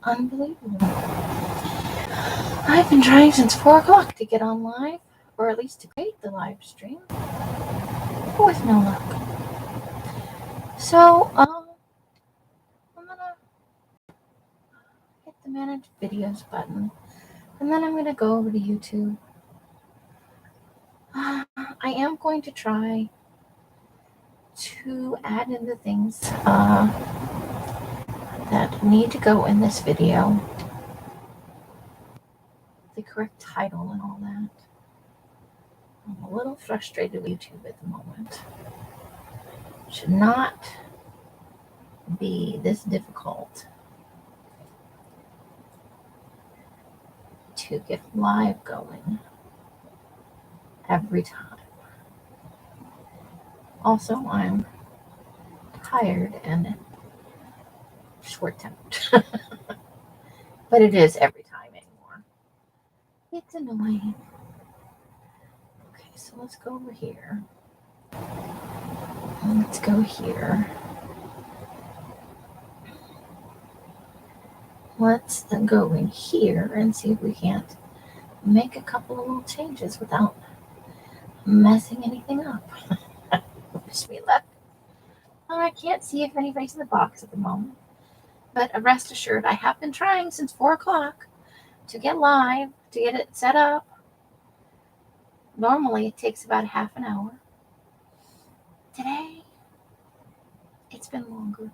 Unbelievable. I've been trying since 4 o'clock to get on live, or at least to create the live stream, but with no luck. So, I'm gonna hit the manage videos button, and then I'm gonna go over to YouTube. I am going to try to add in the things that need to go in this video, the correct title and all that. I'm a little frustrated with YouTube at the moment. It should not be this difficult to get live going every time. Also, I'm tired and short-tempered. But it is every time anymore. It's annoying. Okay, so let's go over here. Let's go here. Let's go in here and see if we can't make a couple of little changes without messing anything up. Wish me luck. I can't see if anybody's in the box at the moment, but rest assured, I have been trying since 4 o'clock to get live, to get it set up. Normally, it takes about half an hour. Today, it's been longer.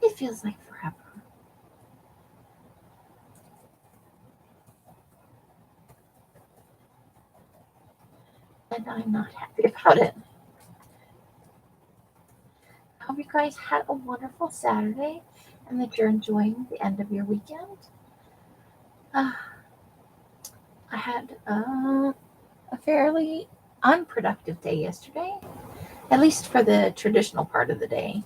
It feels like forever. And I'm not happy about it. I hope you guys had a wonderful Saturday and that you're enjoying the end of your weekend. I had a fairly unproductive day yesterday, at least for the traditional part of the day.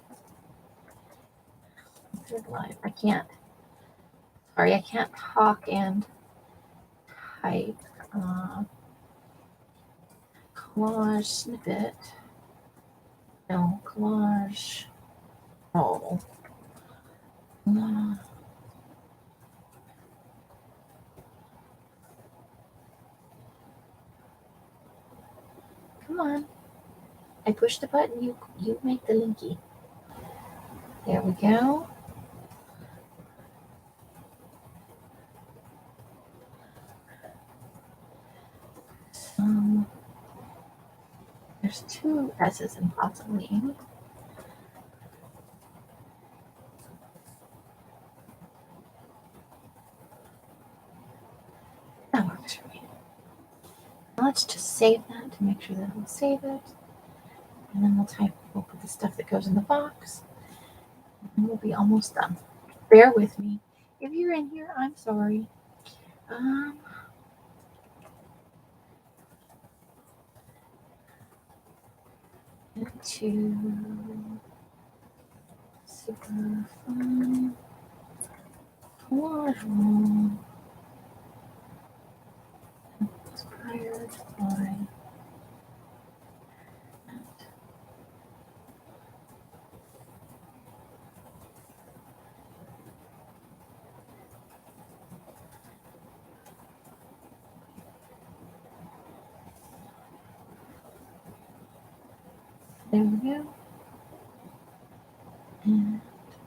Live. I can't talk and type. Collage snippet. No, collage. Oh. Come on. I push the button, you make the linky. There we go. There's 2 S's and possibly Amy. That works for me. Now let's just save that to make sure that we'll save it. And then we'll put the stuff that goes in the box. And we'll be almost done. Bear with me. If you're in here, I'm sorry. Into super fun collage room inspired by there we go. And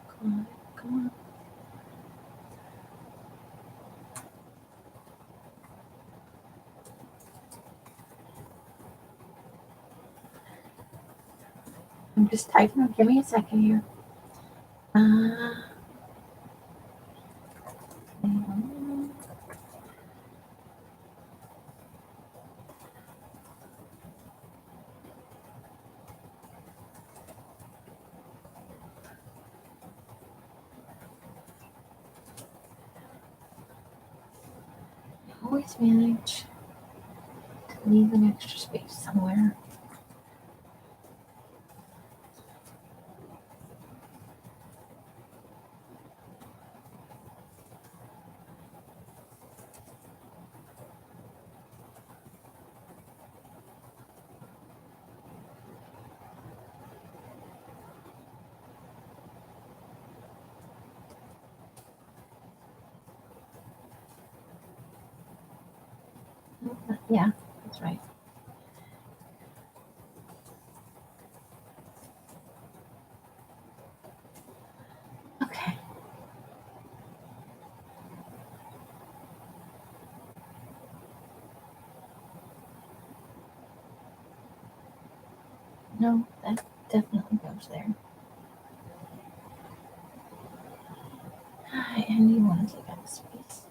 come on. I'm just typing. Give me a second here. Always manage to leave an extra space somewhere. Yeah, that's right. Okay. No, that definitely goes there. And you want to take out the space.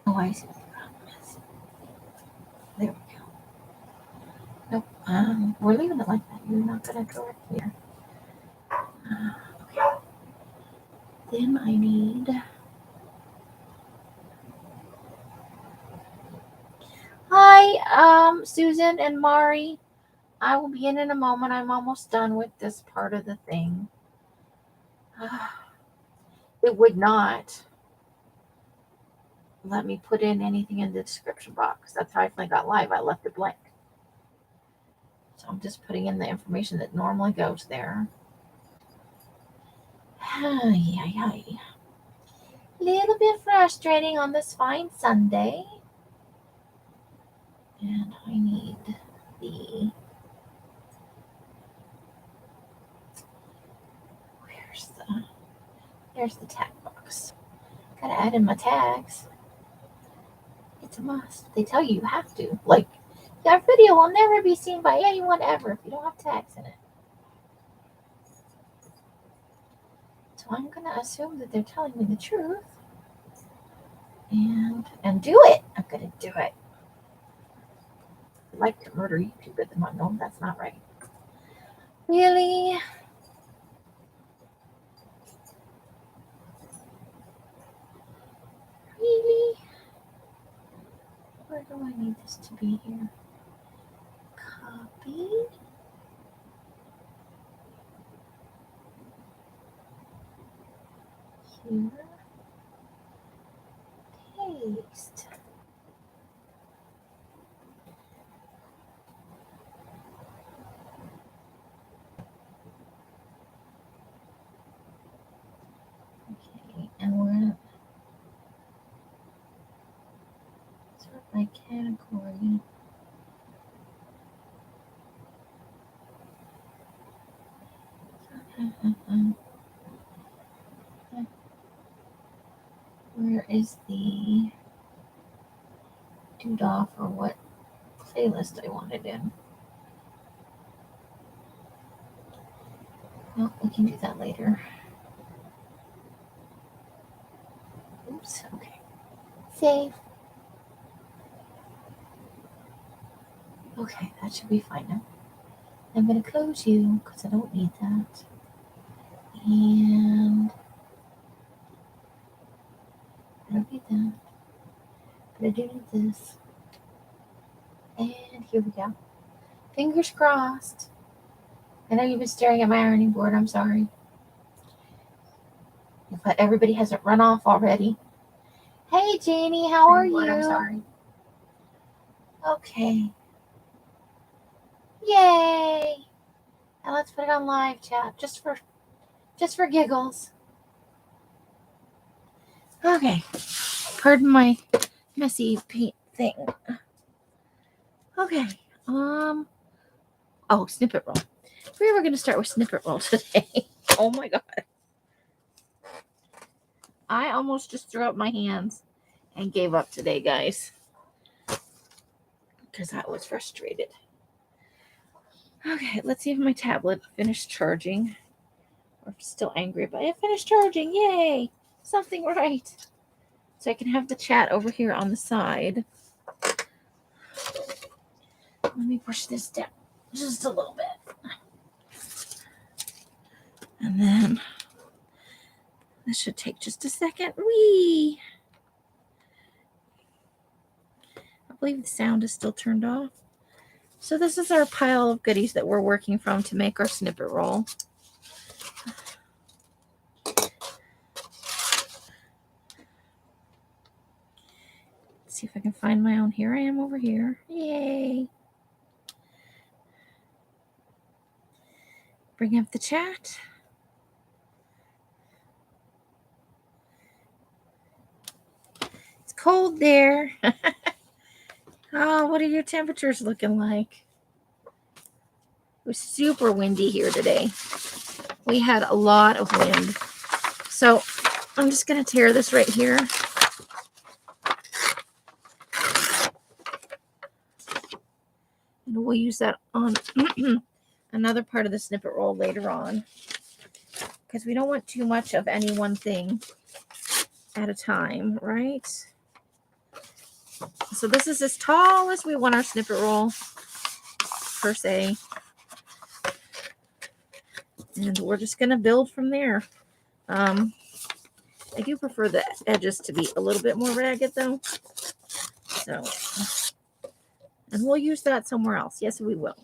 Oh, I see what the problem is. There we go. Nope. We're leaving it like that. You're not going to correct here. Okay. Then I need. Hi, Susan and Mari. I will be in a moment. I'm almost done with this part of the thing. It would not let me put in anything in the description box. That's how I finally got live. I left it blank. So I'm just putting in the information that normally goes there. Ay. Little bit frustrating on this fine Sunday. And I need there's the tag box. Gotta add in my tags. It's a must. They tell you you have to. Like, your video will never be seen by anyone ever if you don't have tags in it. So I'm gonna assume that they're telling me the truth. And do it. I'm gonna do it. I'd like to murder YouTube at the moment. No, that's not right. Really? Really? Where do I need this to be here? Copy. Here. Paste. Okay, and we're gonna sort by category. Where is the doodah for what playlist I want it in? No, we can do that later. Oops, okay. Save. Okay, that should be fine now. I'm going to close you because I don't need that. And I don't need that. But I do need this. And here we go. Fingers crossed. I know you've been staring at my ironing board. I'm sorry. But everybody hasn't run off already. Hey, Janie, how are you? I'm sorry. Okay. Yay! And let's put it on live chat just for giggles. Okay. Pardon my messy paint thing. Okay. Oh, snippet roll. We were going to start with snippet roll today. Oh my god. I almost just threw up my hands and gave up today, guys. Because I was frustrated. Okay, let's see if my tablet finished charging. Or still angry, but it finished charging. Yay! Something right. So I can have the chat over here on the side. Let me push this down just a little bit. And then this should take just a second. Whee! I believe the sound is still turned off. So this is our pile of goodies that we're working from to make our snippet roll. Let's see if I can find my own. Here I am over here. Yay! Bring up the chat. It's cold there. Oh, what are your temperatures looking like? It was super windy here today. We had a lot of wind. So I'm just going to tear this right here. And we'll use that on another part of the snippet roll later on, because we don't want too much of any one thing at a time, right? So this is as tall as we want our snippet roll, per se. And we're just going to build from there. I do prefer the edges to be a little bit more ragged, though. So, and we'll use that somewhere else. Yes, we will.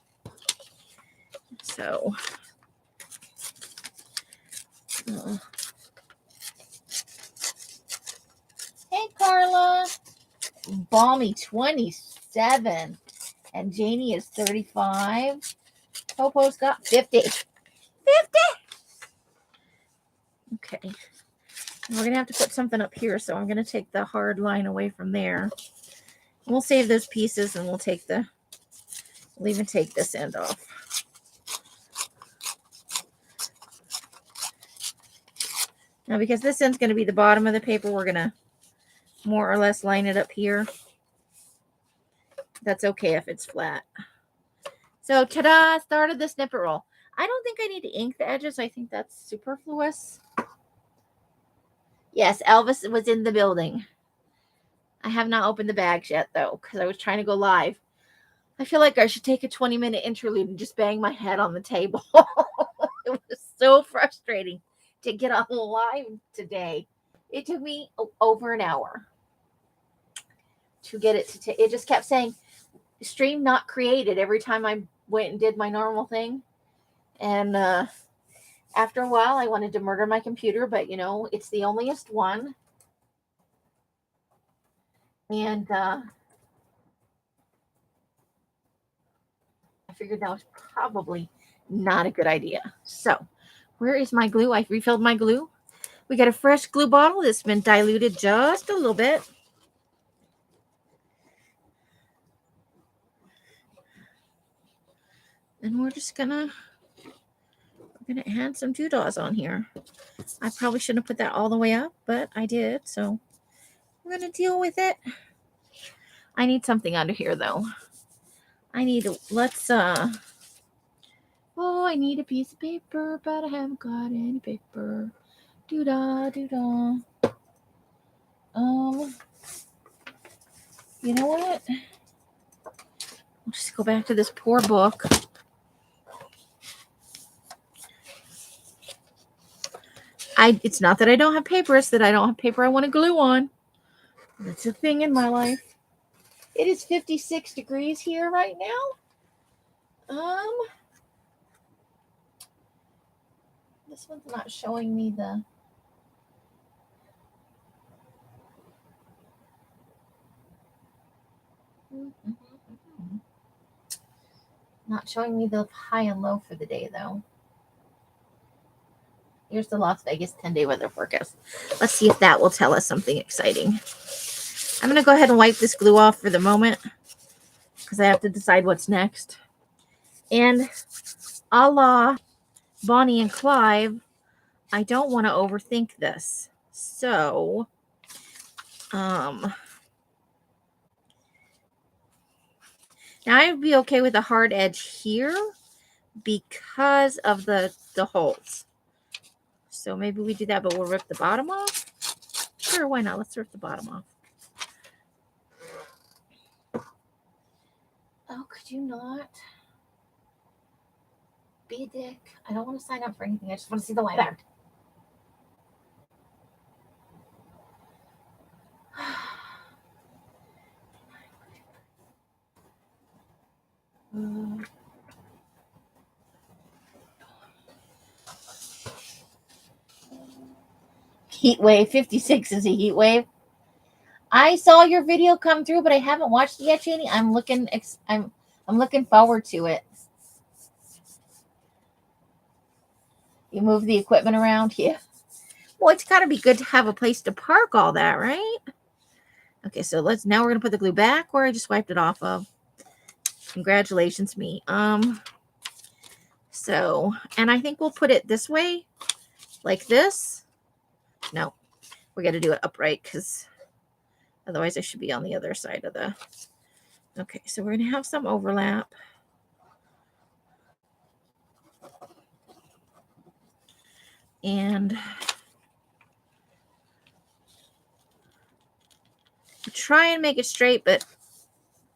So, hey, Carla. Balmy 27. And Janie is 35. Popo's got 50. 50! Okay. We're going to have to put something up here, so I'm going to take the hard line away from there. We'll save those pieces, and we'll even take this end off. Now, because this end's going to be the bottom of the paper, we're going to more or less line it up here. That's okay if it's flat. So, ta-da, started the snippet roll. I don't think I need to ink the edges. I think that's superfluous. Yes, Elvis was in the building. I have not opened the bags yet, though, because I was trying to go live. I feel like I should take a 20-minute interlude and just bang my head on the table. It was so frustrating to get on live today. It took me over an hour to get it to it just kept saying stream not created every time I went and did my normal thing. And after a while, I wanted to murder my computer, but, you know, it's the onlyest one. And I figured that was probably not a good idea. So, where is my glue? I refilled my glue. We got a fresh glue bottle that's been diluted just a little bit. And we're gonna add some doodads on here. I probably shouldn't have put that all the way up, but I did, so we're gonna deal with it. I need something under here, though. I need a piece of paper, but I haven't got any paper. Doodah, doodah. You know what? I'll just go back to this poor book. It's not that I don't have paper, it's that I don't have paper I want to glue on. That's a thing in my life. It is 56 degrees here right now. This one's not showing me the... Not showing me the high and low for the day, though. Here's the Las Vegas 10-day weather forecast. Let's see if that will tell us something exciting. I'm going to go ahead and wipe this glue off for the moment, because I have to decide what's next. And a la Bonnie and Clive, I don't want to overthink this. So, now I would be okay with a hard edge here because of the holes. So maybe we do that, but we'll rip the bottom off. Sure, why not? Let's rip the bottom off. Oh, could you not be a dick? I don't want to sign up for anything. I just want to see the light art. Heat wave 56 is a heat wave. I saw your video come through, but I haven't watched it yet, Janie. I'm looking forward to it. You move the equipment around, yeah. Well, it's got to be good to have a place to park all that, right? Okay, so now we're gonna put the glue back where I just wiped it off of. Congratulations, me. So, and I think we'll put it this way, like this. No, we got to do it upright because otherwise I should be on the other side of the. Okay, so we're gonna have some overlap. And try and make it straight, but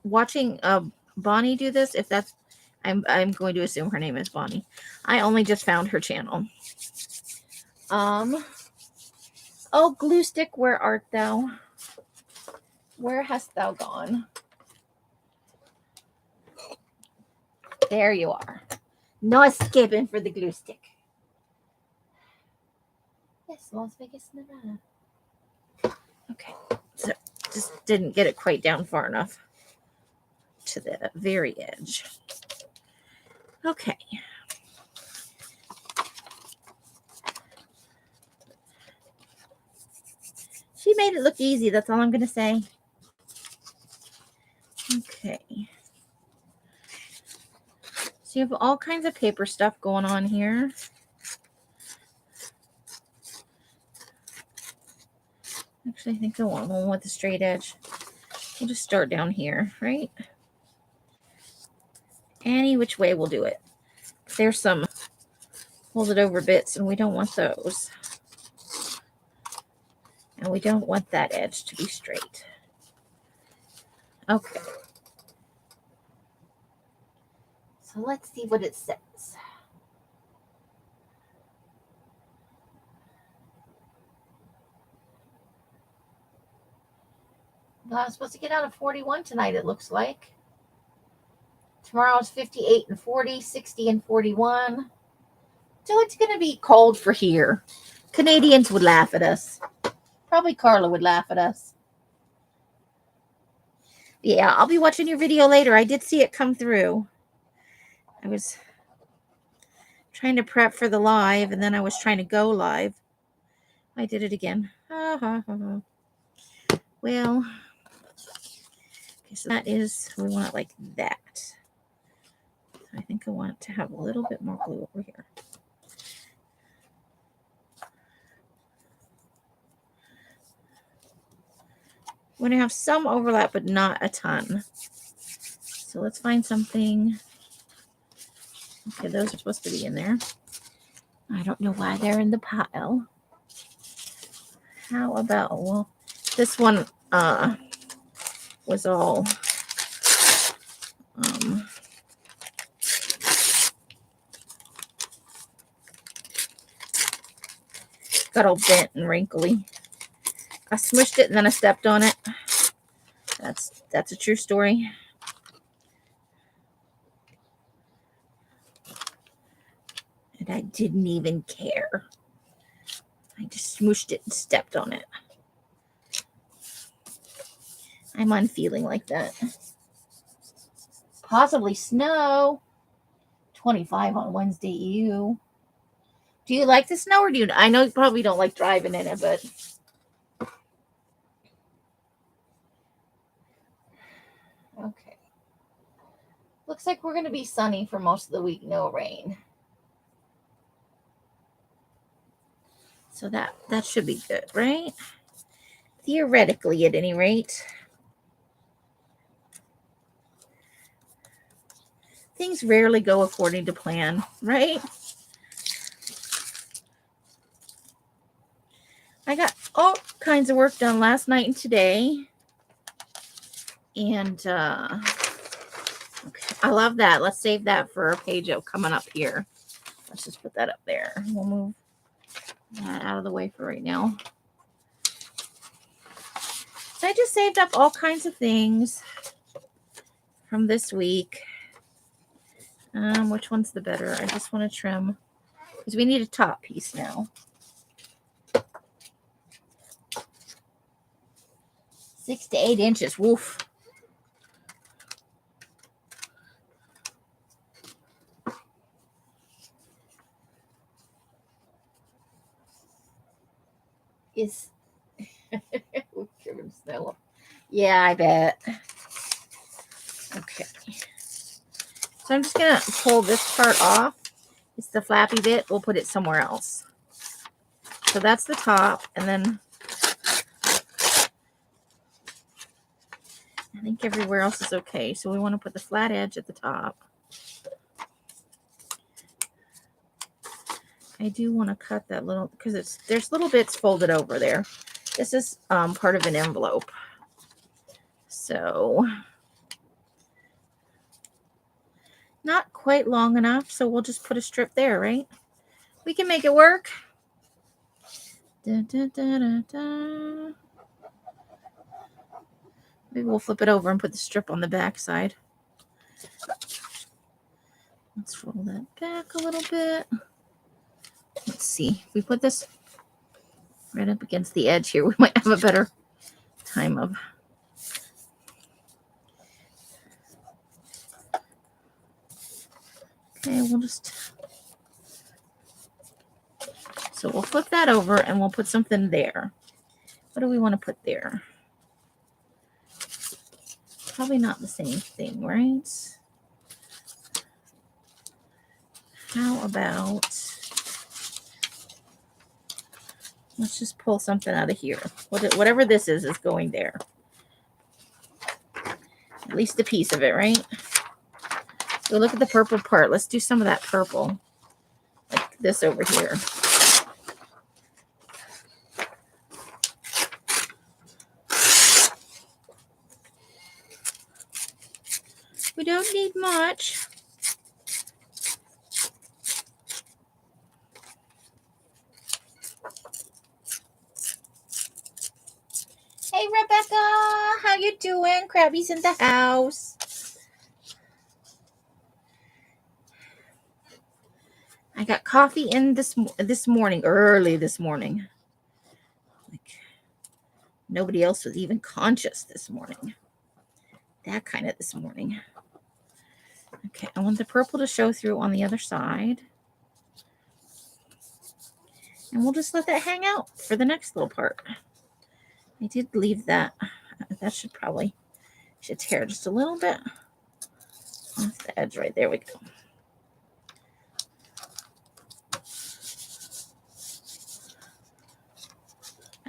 watching Bonnie do this, if that's, I'm going to assume her name is Bonnie. I only just found her channel. Oh, glue stick, where art thou? Where hast thou gone? There you are. No escaping for the glue stick. Yes, Las Vegas, Nevada. Okay, so just didn't get it quite down far enough to the very edge. Okay. She made it look easy. That's all I'm going to say. Okay. So you have all kinds of paper stuff going on here. Actually, I think I want one with a straight edge. We'll just start down here, right? Any which way we'll do it. There's some folded over bits, and we don't want those. And we don't want that edge to be straight. Okay. So let's see what it says. Well, I'm supposed to get out of 41 tonight, it looks like. Tomorrow's 58 and 40, 60 and 41. So it's going to be cold for here. Canadians would laugh at us. Probably Carla would laugh at us. Yeah, I'll be watching your video later. I did see it come through. I was trying to prep for the live, and then I was trying to go live. I did it again. Well, okay, so that is, we want it like that. I think I want it to have a little bit more glue over here. We're going to have some overlap, but not a ton. So let's find something. Okay, those are supposed to be in there. I don't know why they're in the pile. How about, well, this one was all got all bent and wrinkly. I smushed it and then I stepped on it. That's a true story. And I didn't even care. I just smooshed it and stepped on it. I'm unfeeling like that. Possibly snow. 25 on Wednesday. Ew. Do you like the snow, or do you? I know you probably don't like driving in it, but okay. Looks like we're going to be sunny for most of the week. No rain. So that should be good, right? Theoretically, at any rate. Things rarely go according to plan, right? I got all kinds of work done last night and today. And okay, I love that. Let's save that for a page coming up here. Let's just put that up there. We'll move that out of the way for right now. So I just saved up all kinds of things from this week. Which one's the better? I just want to trim because we need a top piece now. 6 to 8 inches. Woof. Is trimming snow Yeah, I bet. Okay. So I'm just going to pull this part off. It's the flappy bit. We'll put it somewhere else. So that's the top. And then I think everywhere else is okay. So we want to put the flat edge at the top. I do want to cut that little, because there's little bits folded over there. This is part of an envelope. So not quite long enough. So we'll just put a strip there, right? We can make it work. Da, da, da, da, da. Maybe we'll flip it over and put the strip on the back side. Let's roll that back a little bit. Let's see. If we put this right up against the edge here, we might have a better time of. Okay, we'll just. So we'll flip that over and we'll put something there. What do we want to put there? Probably not the same thing, right? How about, let's just pull something out of here. Whatever this is going there. At least a piece of it, right? So look at the purple part. Let's do some of that purple. Like this over here. We don't need much. Hey, Rebecca, how you doing? Krabby's in the house. I got coffee in this morning, early this morning. Like nobody else was even conscious this morning. That kind of this morning. Okay, I want the purple to show through on the other side. And we'll just let that hang out for the next little part. I did leave that. That should tear just a little bit off the edge right there. We go.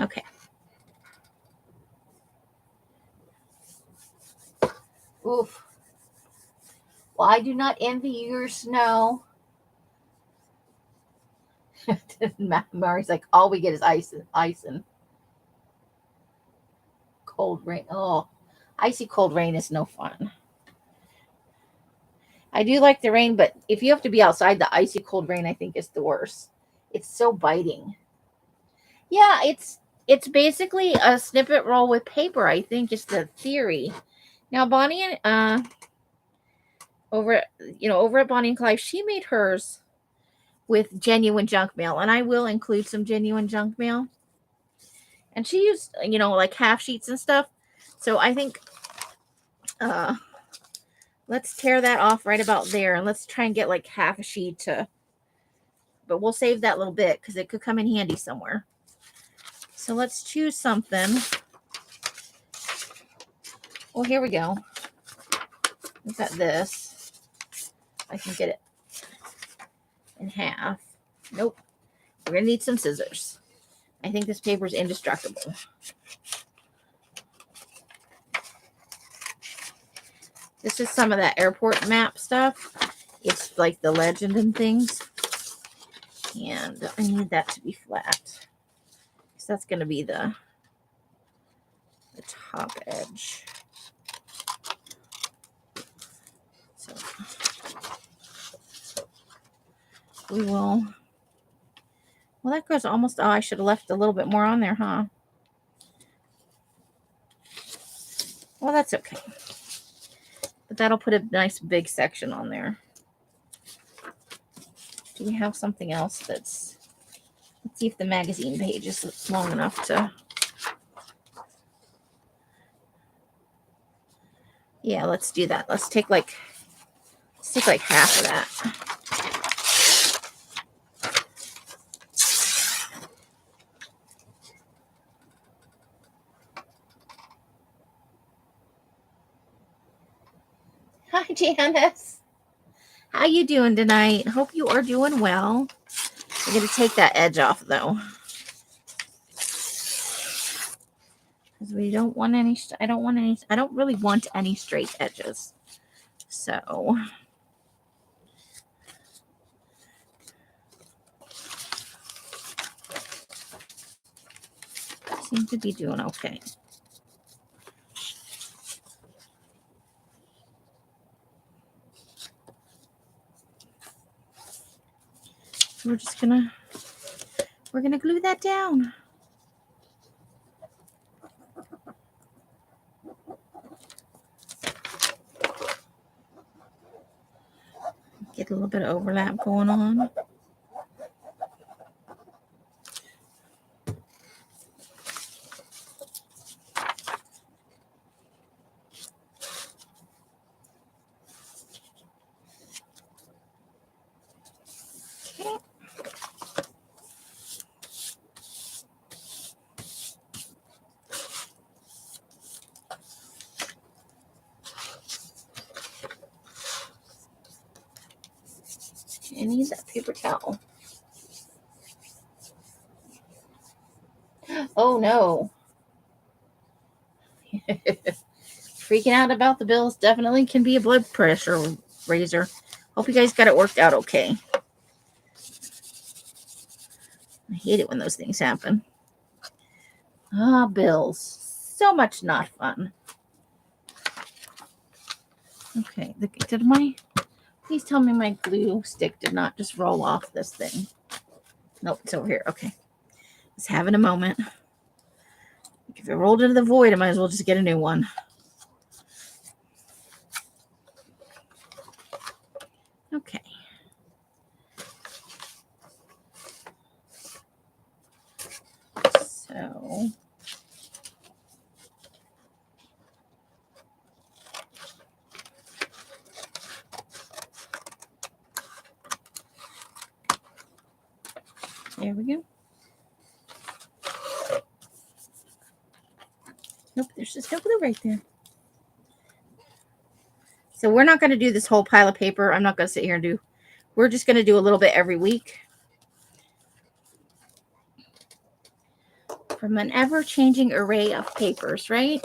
Okay. Oof. Well, I do not envy your snow. Mari's like, all we get is ice and cold rain. Oh, icy cold rain is no fun. I do like the rain, but if you have to be outside, the icy cold rain, I think, is the worst. It's so biting. Yeah, it's basically a snippet roll with paper, I think is the theory. Now, Bonnie and over at Bonnie and Clyde, she made hers with genuine junk mail, and I will include some genuine junk mail. And she used, like half sheets and stuff. So I think let's tear that off right about there, and let's try and get like half a sheet but we'll save that little bit because it could come in handy somewhere. So let's choose something. Well, here we go. We've got this. I can get it in half. Nope. We're going to need some scissors. I think this paper is indestructible. This is some of that airport map stuff. It's like the legend and things. And I need that to be flat. So that's going to be the top edge. So we will. Well, that goes almost. Oh, I should have left a little bit more on there, huh? Well, that's okay. But that'll put a nice big section on there. Do we have something else that's... Let's see if the magazine page is long enough to... Yeah, let's do that. Let's take like half of that. Hi, Janice. How you doing tonight? Hope you are doing well. We're going to take that edge off, though. Because we don't want any, I don't really want any straight edges. So, seem to be doing okay. We're gonna glue that down. Get a little bit of overlap going on. Okay. I need that paper towel. Oh no. Freaking out about the bills definitely can be a blood pressure raiser. Hope you guys got it worked out okay. I hate it when those things happen. Ah, bills. So much not fun. Okay, please tell me my glue stick did not just roll off this thing. Nope, it's over here. Okay. It's having a moment. If it rolled into the void, I might as well just get a new one. Okay. So there we go. Nope, there's just no glue right there. So we're not going to do this whole pile of paper. I'm not going to sit here and do. We're just going to do a little bit every week. From an ever-changing array of papers, right?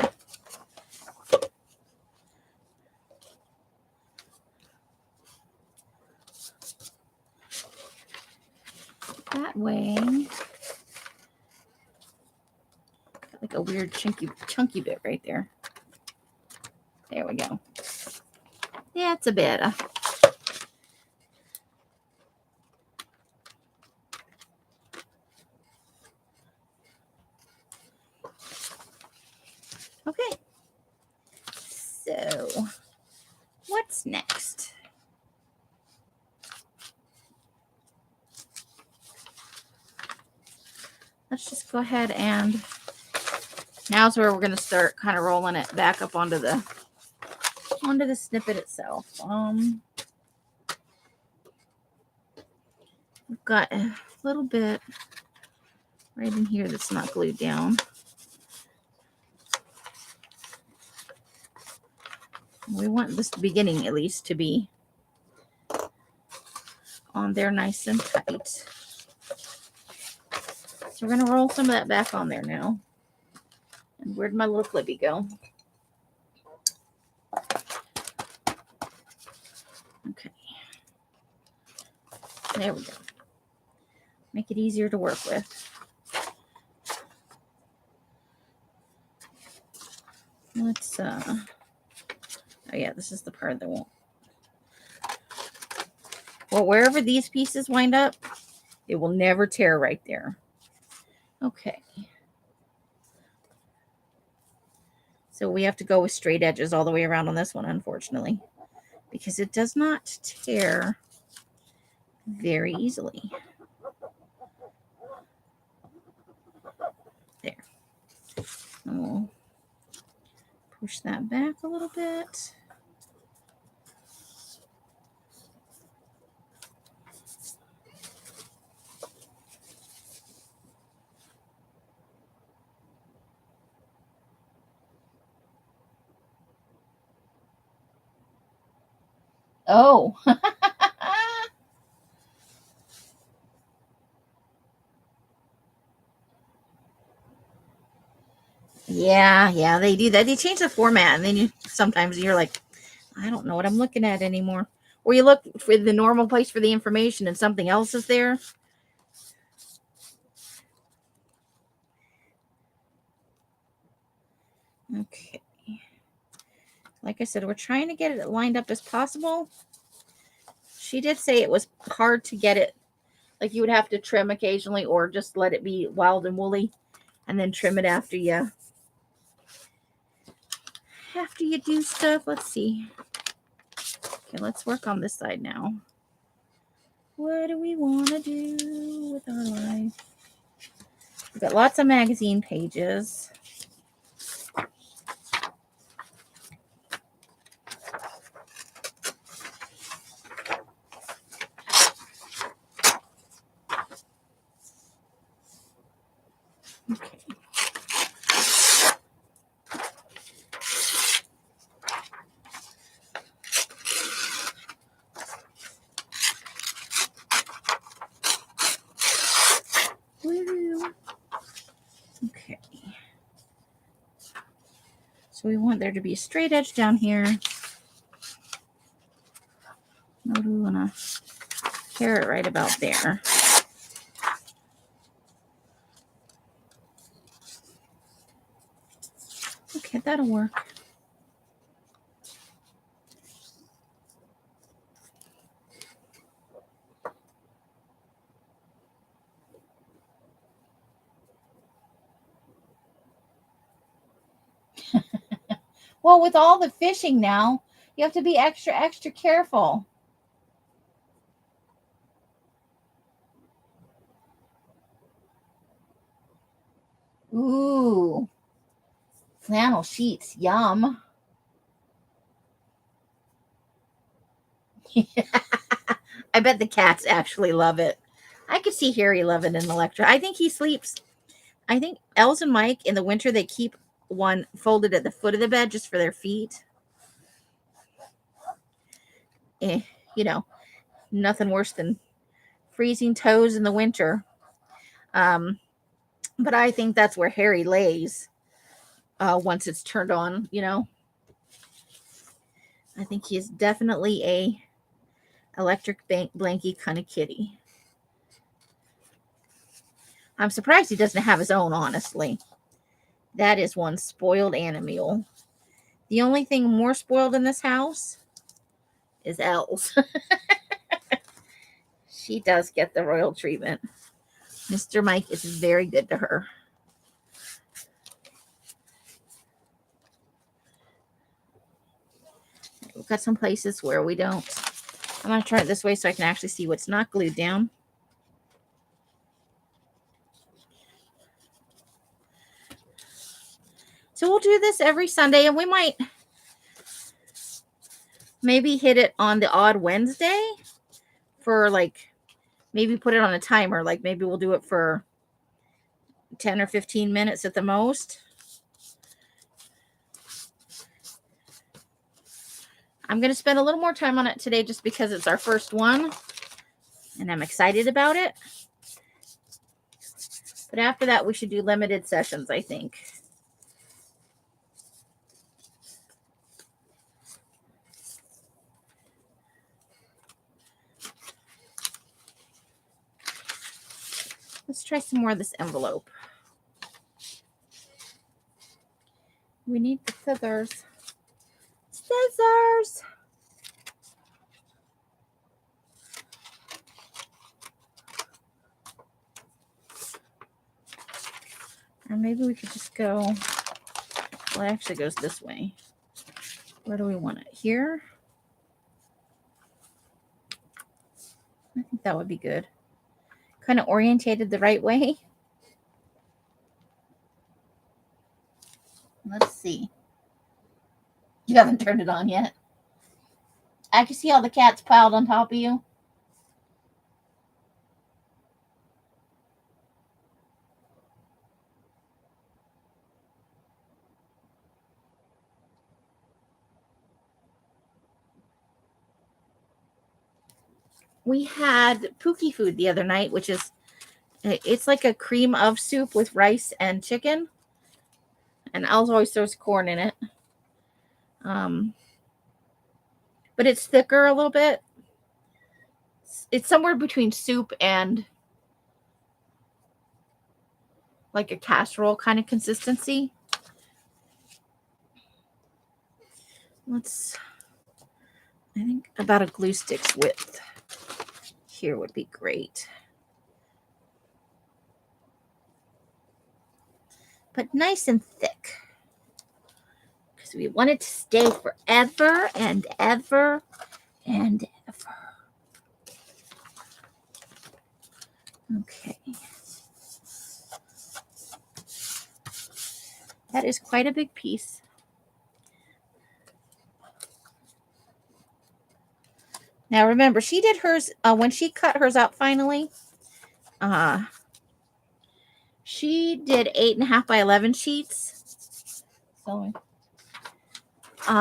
That way. Got like a weird chunky bit right there. There we go. Yeah, it's a bit. Okay. So, what's next? Let's just go ahead and now's where we're going to start kind of rolling it back up onto the snippet itself. We've got a little bit right in here that's not glued down. We want this beginning at least to be on there nice and tight. So we're going to roll some of that back on there now. And where'd my little clippy go? Okay. There we go. Make it easier to work with. Let's, oh yeah, this is the part that won't. Well, wherever these pieces wind up, it will never tear right there. Okay. So we have to go with straight edges all the way around on this one, unfortunately, because it does not tear very easily. There. And we'll push that back a little bit. Oh. Yeah, they do that. They change the format, and then sometimes you're like, I don't know what I'm looking at anymore. Or you look for the normal place for the information, and something else is there. Okay. Like I said, we're trying to get it lined up as possible. She did say it was hard to get it. Like you would have to trim occasionally, or just let it be wild and woolly, and then trim it after you do stuff. Let's see. Okay, let's work on this side now. What do we want to do with our life? We've got lots of magazine pages. Okay. Woo. Okay. So we want there to be a straight edge down here. What do we want to tear it right about there? Okay, that'll work. Well, with all the fishing now, you have to be extra careful. Ooh, flannel sheets, yum. I bet the cats actually love it. I could see Harry loving an Electra. I think he sleeps. I think Els and Mike in the winter they keep one folded at the foot of the bed just for their feet. Eh, you know, nothing worse than freezing toes in the winter. But I think that's where Harry lays once it's turned on. I think he is definitely a electric blankie kind of kitty. I'm surprised he doesn't have his own, honestly. That is one spoiled animal. The only thing more spoiled in this house is Els. She does get the royal treatment. Mr. Mike is very good to her. We've got some places where we don't. I'm going to try it this way so I can actually see what's not glued down. So we'll do this every Sunday, and we might maybe hit it on the odd Wednesday for maybe put it on a timer. Like maybe we'll do it for 10 or 15 minutes at the most. I'm going to spend a little more time on it today just because it's our first one and I'm excited about it. But after that, we should do limited sessions, I think. Let's try some more of this envelope. We need the scissors. Scissors! Or maybe we could just go, well, it actually goes this way. Where do we want it? Here? I think that would be good. Kind of orientated the right way. Let's see. You haven't turned it on yet. I can see all the cats piled on top of you. we had Pookie food the other night, which is, it's like a cream of soup with rice and chicken. And Al's always throws corn in it. But it's thicker a little bit. It's somewhere between soup and like a casserole kind of consistency. I think about a glue stick's width here would be great. But nice and thick. Because we want it to stay forever and ever and ever. Okay. That is quite a big piece. Now remember, she did hers, when she cut hers out finally, she did 8.5 by 11 sheets. So,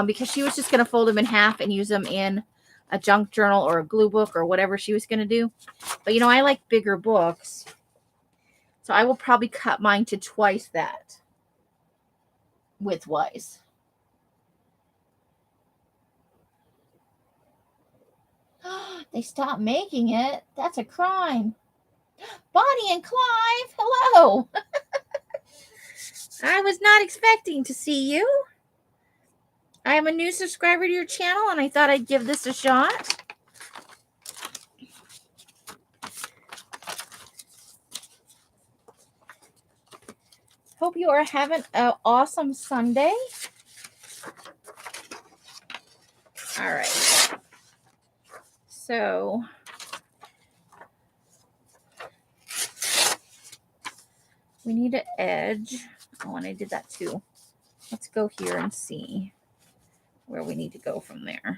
because she was just going to fold them in half and use them in a junk journal or a glue book or whatever she was going to do. But, you know, I like bigger books. So I will probably cut mine to twice that width-wise. They stopped making it. That's a crime. Bonnie and Clive, hello. I was not expecting to see you. I am a new subscriber to your channel, and I thought I'd give this a shot. Hope you are having an awesome Sunday. All right. So, we need an edge. Oh, and I did that too. Let's go here and see where we need to go from there. I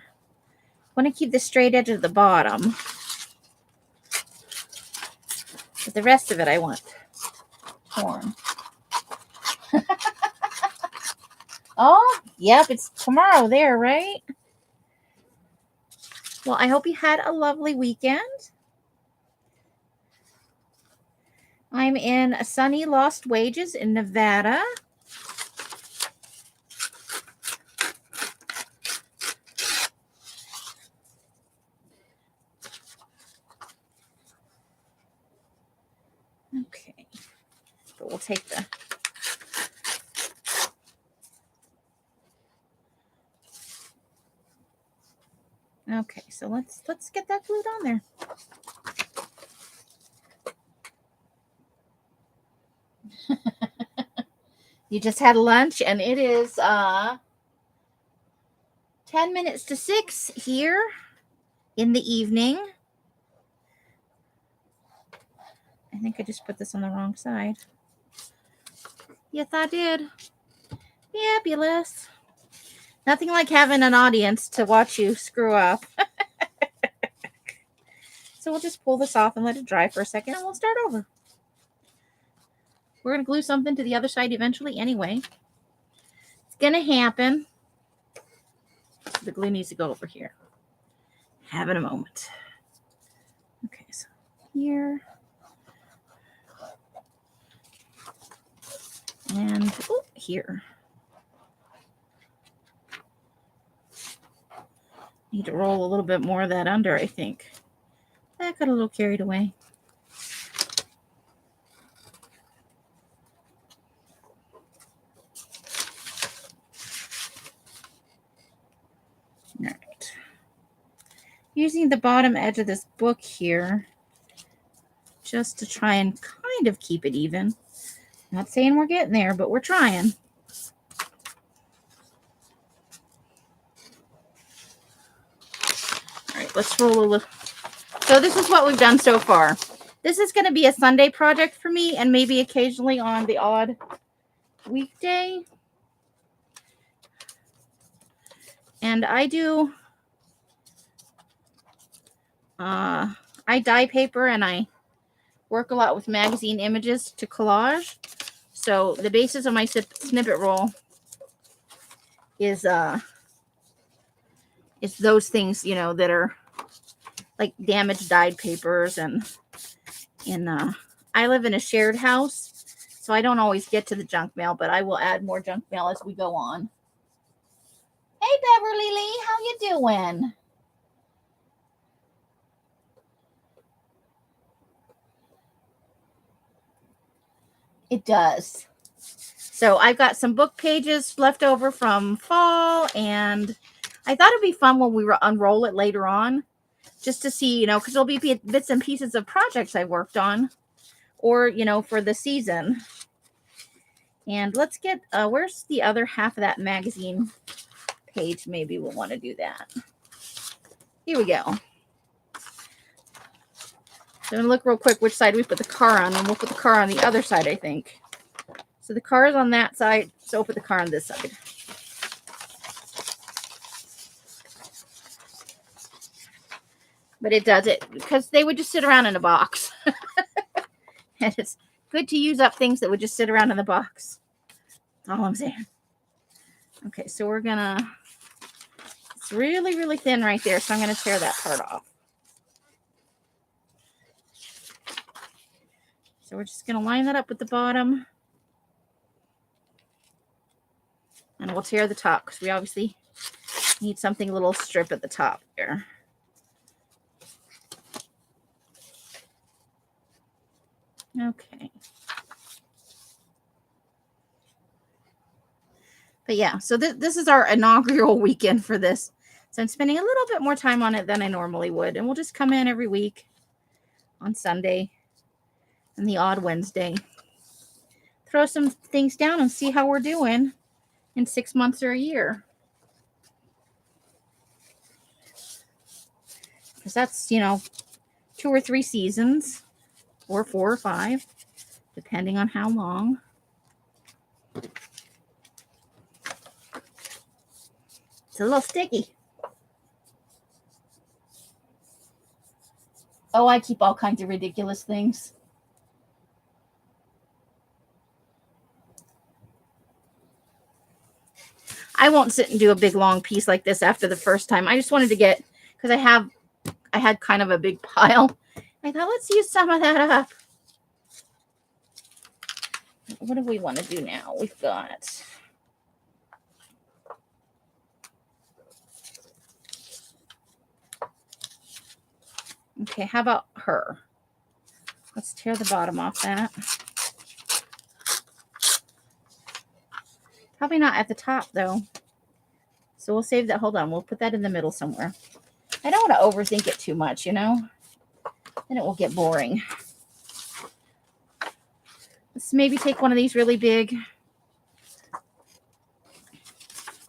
want to keep the straight edge of the bottom. But the rest of it I want torn. Oh, yep, it's tomorrow there, right? Well, I hope you had a lovely weekend. I'm in sunny Lost Wages in Nevada. Okay, but we'll take the okay, so let's get that glued on there. You just had lunch, and it is 10 minutes to 6 here in the evening. I think I just put this on the wrong side. Yes, I did. Fabulous. Nothing like having an audience to watch you screw up. So we'll just pull this off and let it dry for a second, and we'll start over. We're going to glue something to the other side eventually anyway. It's going to happen. The glue needs to go over here. Have it a moment. Okay, so here. And here. Need to roll a little bit more of that under, I think. That got a little carried away. All right. Using the bottom edge of this book here just to try and kind of keep it even. Not saying we're getting there, but we're trying. All right, let's roll a little. So this is what we've done so far. This is going to be a Sunday project for me, and maybe occasionally on the odd weekday. And I do, I dye paper, and I work a lot with magazine images to collage. So the basis of my snippet roll is those things, you know, that are like damaged dyed papers. And I live in a shared house, so I don't always get to the junk mail, but I will add more junk mail as we go on. Hey, Beverly Lee, how you doing? It does. So I've got some book pages left over from fall, and I thought it'd be fun when we unroll it later on, just to see, because there'll be bits and pieces of projects I worked on, or, for the season. And let's get, where's the other half of that magazine page? Maybe we'll want to do that. Here we go. So I'm going to look real quick which side we put the car on, and we'll put the car on the other side, I think. So the car is on that side, so we'll put the car on this side. But it does it, because they would just sit around in a box. And it's good to use up things that would just sit around in the box. That's all I'm saying. Okay, so we're going to, it's really, really thin right there, so I'm going to tear that part off. So we're just going to line that up with the bottom. And we'll tear the top, because we obviously need something a little strip at the top there. Okay. But yeah, so this is our inaugural weekend for this. So I'm spending a little bit more time on it than I normally would. And we'll just come in every week on Sunday and the odd Wednesday. Throw some things down and see how we're doing in 6 months or a year. Because that's, 2 or 3 seasons, or 4 or 5, depending on how long. It's a little sticky. Oh, I keep all kinds of ridiculous things. I won't sit and do a big long piece like this after the first time. I just wanted to get, because I had kind of a big pile. I thought, let's use some of that up. What do we want to do now? We've got, okay, how about her? Let's tear the bottom off that. Probably not at the top, though. So we'll save that. Hold on. We'll put that in the middle somewhere. I don't want to overthink it too much, Then it will get boring. Let's maybe take one of these really big.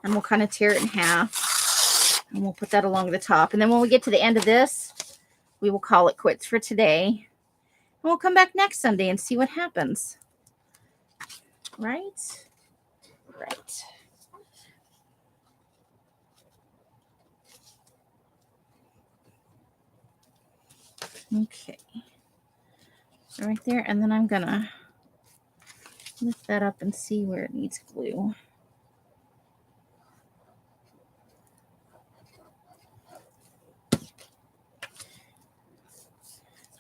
And we'll kind of tear it in half. And we'll put that along the top. And then when we get to the end of this, we will call it quits for today. And we'll come back next Sunday and see what happens. Right? Right. Okay. So right there, and then I'm gonna lift that up and see where it needs glue.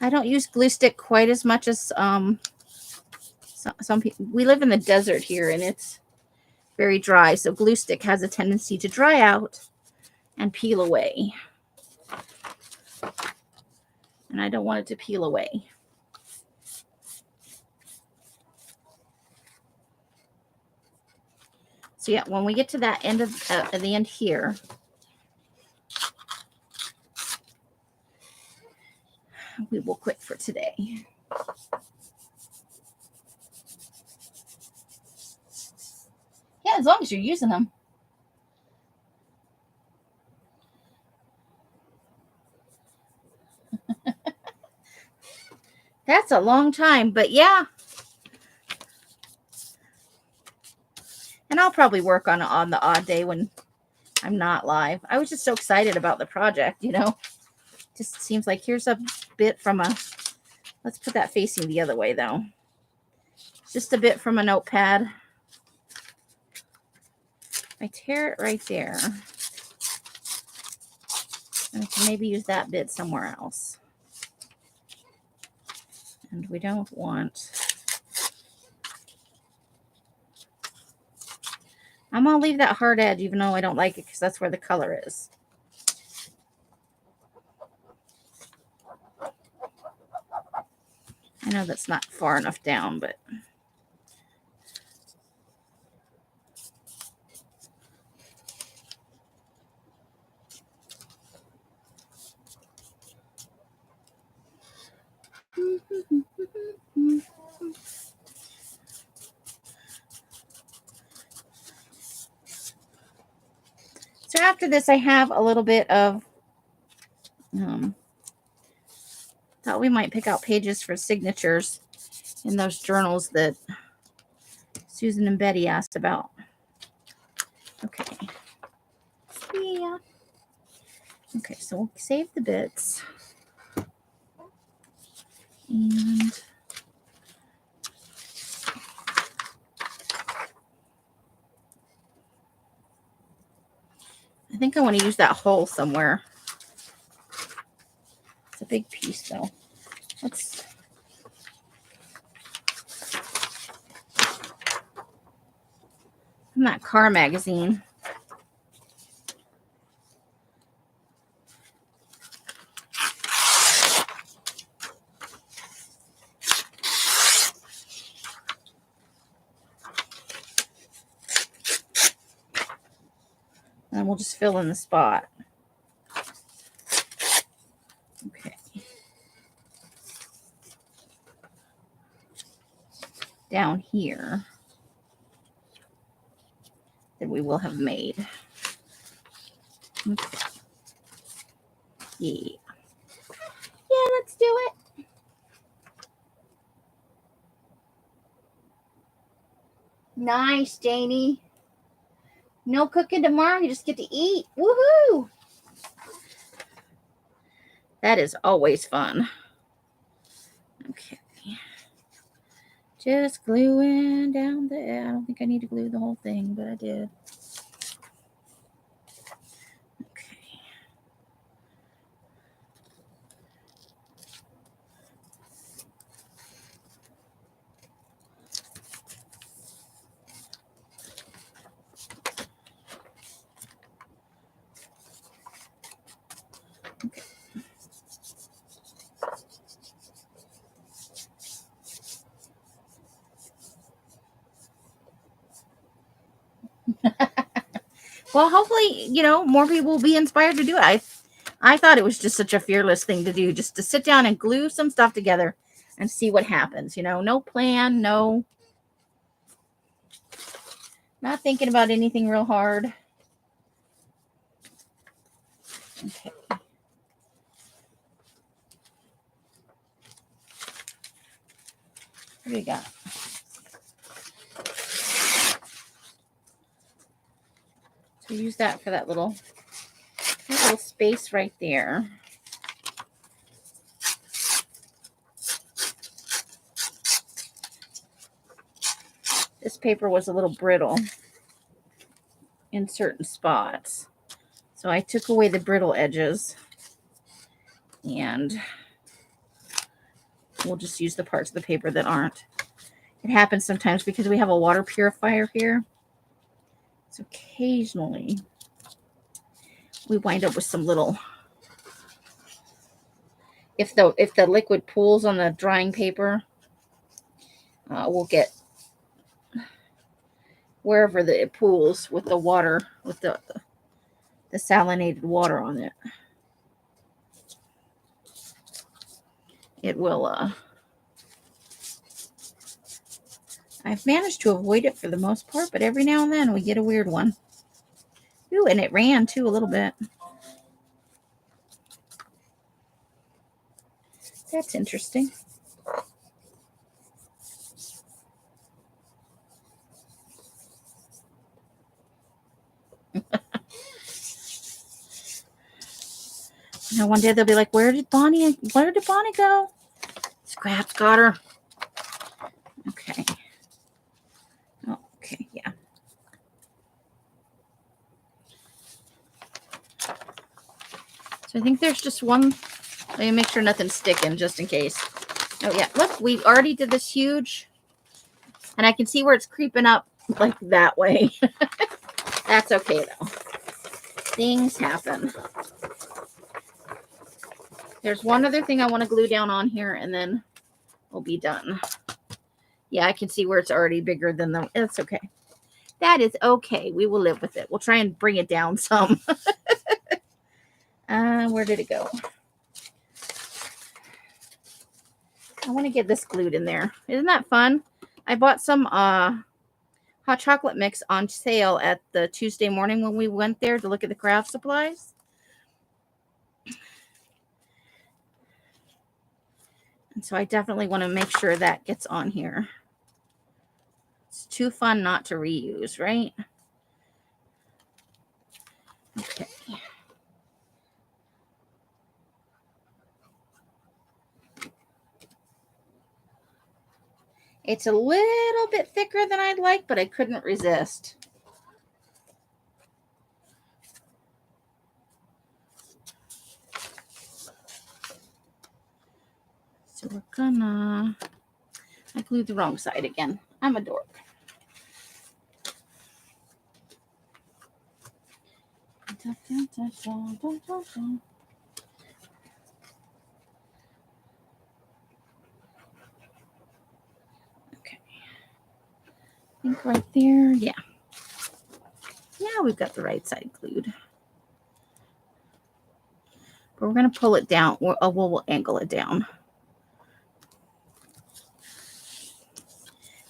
I don't use glue stick quite as much as some people. We live in the desert here, and it's very dry, so glue stick has a tendency to dry out and peel away. And I don't want it to peel away. So yeah, when we get to that end of the end here, we will quit for today. Yeah, as long as you're using them. That's a long time, but yeah. And I'll probably work on the odd day when I'm not live. I was just so excited about the project, Just seems like here's a bit from a, let's put that facing the other way though. Just a bit from a notepad. I tear it right there. And we can maybe use that bit somewhere else. And we don't want... I'm going to leave that hard edge even though I don't like it because that's where the color is. I know that's not far enough down, but... So after this, I have a little bit of, thought we might pick out pages for signatures in those journals that Susan and Betty asked about. Okay. Yeah. Okay, so we'll save the bits. And I think I want to use that hole somewhere. It's a big piece though. Let's... From that car magazine. And we'll just fill in the spot. Okay. Down here that we will have made. Okay. Yeah. Yeah, let's do it. Nice, Janie. No cooking tomorrow. You just get to eat. Woohoo! That is always fun. Okay. Just gluing down there. I don't think I need to glue the whole thing, but I did. Okay. Okay. Well, hopefully, more people will be inspired to do it. I thought it was just such a fearless thing to do, just to sit down and glue some stuff together and see what happens. No plan, not thinking about anything real hard. Okay. What do we got? So use that for that little space right there. This paper was a little brittle in certain spots. So I took away the brittle edges and we'll just use the parts of the paper that aren't. It happens sometimes because we have a water purifier here. So occasionally we wind up with some little, if the liquid pools on the drying paper, we'll get wherever it pools with the water, with the salinated water on it. It will, I've managed to avoid it for the most part, but every now and then we get a weird one. Ooh, and it ran too a little bit. That's interesting. Now one day they'll be like, where did Bonnie go? Scraps got her. Okay. Okay, yeah. So I think there's just one. Let me make sure nothing's sticking just in case. Oh yeah, look, we already did this huge. And I can see where it's creeping up like that way. That's okay though. Things happen. There's one other thing I want to glue down on here and then we'll be done. Yeah, I can see where it's already bigger than the, it's okay. That is okay. We will live with it. We'll try and bring it down some. Where did it go? I want to get this glued in there. Isn't that fun? I bought some hot chocolate mix on sale at the Tuesday morning when we went there to look at the craft supplies. And so I definitely want to make sure that gets on here. It's too fun not to reuse, right? Okay. It's a little bit thicker than I'd like, but I couldn't resist. So we're gonna, I glued the wrong side again. I'm a dork. Okay. I think right there, yeah. Now we've got the right side glued. But we're gonna pull it down, or we'll angle it down.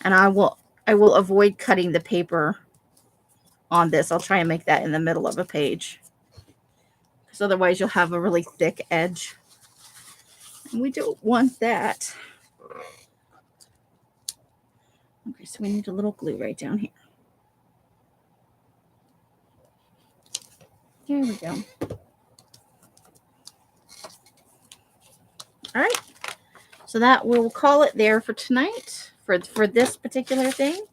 And I will avoid cutting the paper on this. I'll try and make that in the middle of a page. Because otherwise you'll have a really thick edge. And we don't want that. Okay, so we need a little glue right down here. There we go. All right. So that we'll call it there for tonight for this particular thing.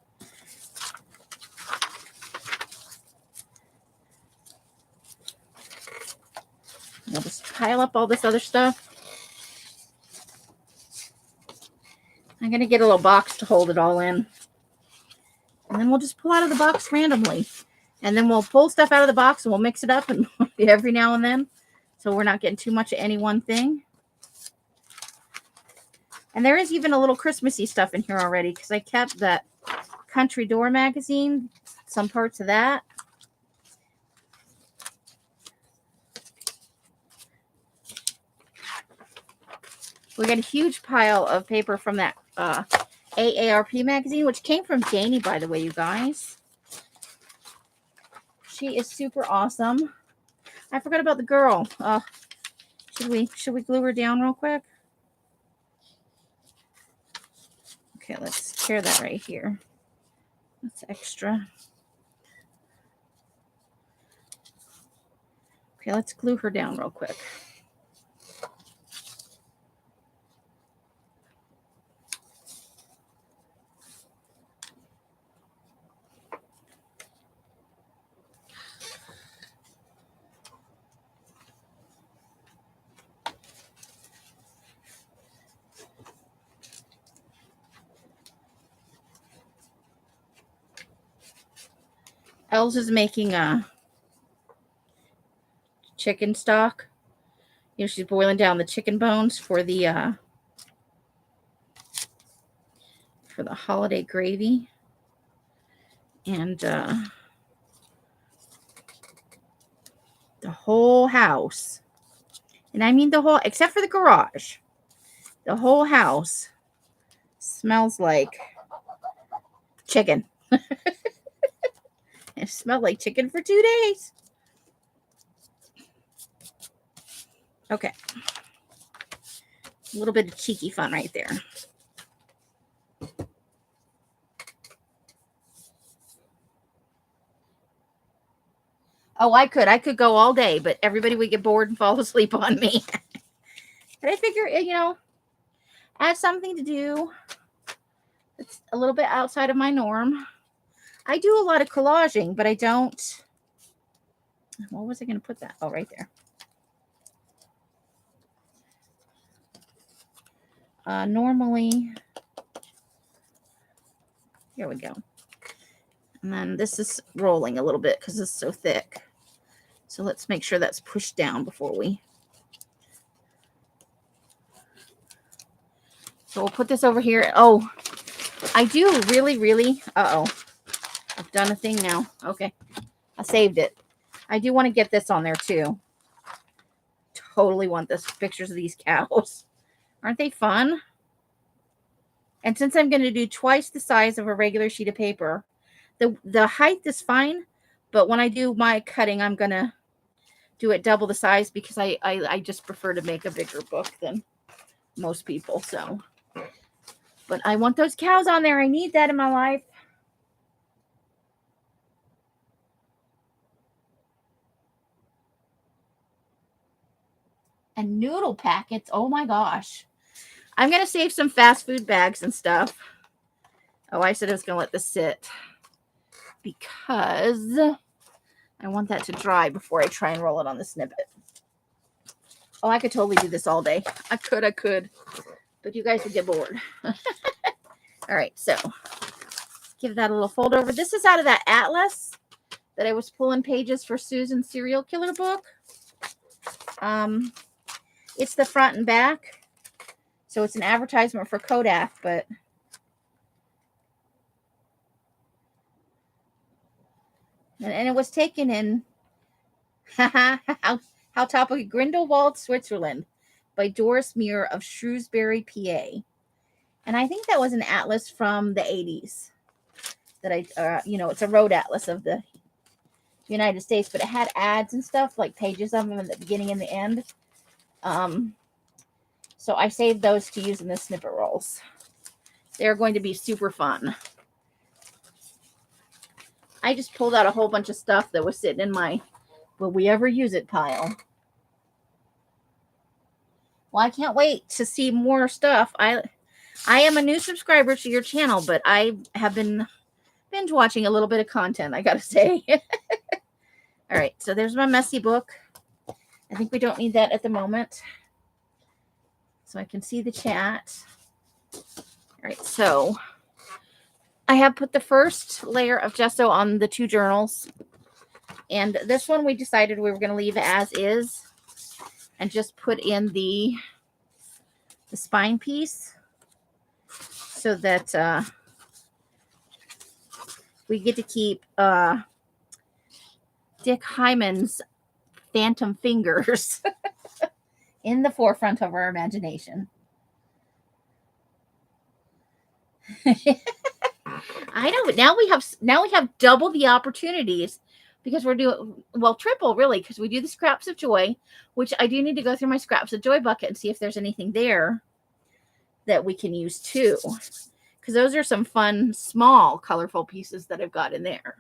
I'll just pile up all this other stuff. I'm going to get a little box to hold it all in. And then we'll just pull out of the box randomly. And then we'll pull stuff out of the box and we'll mix it up and every now and then. So we're not getting too much of any one thing. And there is even a little Christmassy stuff in here already because I kept that Country Door magazine, some parts of that. We got a huge pile of paper from that AARP magazine, which came from Janie, by the way, you guys. She is super awesome. I forgot about the girl. Should we glue her down real quick? Okay, let's tear that right here. That's extra. Okay, let's glue her down real quick. Els is making a chicken stock. You know, she's boiling down the chicken bones for the holiday gravy. And the whole house, and I mean the whole, except for the garage, the whole house smells like chicken. It smelled like chicken for 2 days. Okay. A little bit of cheeky fun right there. Oh, I could go all day, but everybody would get bored and fall asleep on me. But I figure, you know, add something to do. It's a little bit outside of my norm. I do a lot of collaging, but I don't. What was I going to put that? Oh, right there. Normally, here we go. And then this is rolling a little bit because it's so thick. So let's make sure that's pushed down before we. So we'll put this over here. Oh, I do really. I've done a thing now. Okay. I saved it. I do want to get this on there too. Totally want this. Pictures of these cows. Aren't they fun? And since I'm going to do twice the size of a regular sheet of paper, the height is fine, but when I do my cutting, I'm going to do it double the size because I just prefer to make a bigger book than most people. So, but I want those cows on there. I need that in my life. And noodle packets. Oh my gosh. I'm going to save some fast food bags and stuff. Oh, I said I was going to let this sit because I want that to dry before I try and roll it on the snippet. Oh, I could totally do this all day. I could. But you guys would get bored. All right, so give that a little fold over. This is out of that atlas that I was pulling pages for Susan's serial killer book. It's the front and back. So it's an advertisement for Kodak, but and it was taken in how topical Grindelwald, Switzerland by Doris Muir of Shrewsbury, PA. And I think that was an atlas from the 80s that it's a road atlas of the United States, but it had ads and stuff, like pages of them at the beginning and the end. So I saved those to use in the snippet rolls. They're going to be super fun. I just pulled out a whole bunch of stuff that was sitting in my will we ever use it pile. Well, I can't wait to see more stuff. I am a new subscriber to your channel, but I have been binge watching a little bit of content, I gotta say. All right, so there's my messy book. I think we don't need that at the moment. So I can see the chat. All right, so I have put the first layer of gesso on the two journals. And this one we decided we were going to leave as is and just put in the spine piece so that we get to keep Dick Hyman's phantom fingers in the forefront of our imagination. I know, but now we have double the opportunities because we're doing, well, triple really, because we do the Scraps of Joy, which I do need to go through my Scraps of Joy bucket and see if there's anything there that we can use too, because those are some fun, small, colorful pieces that I've got in there.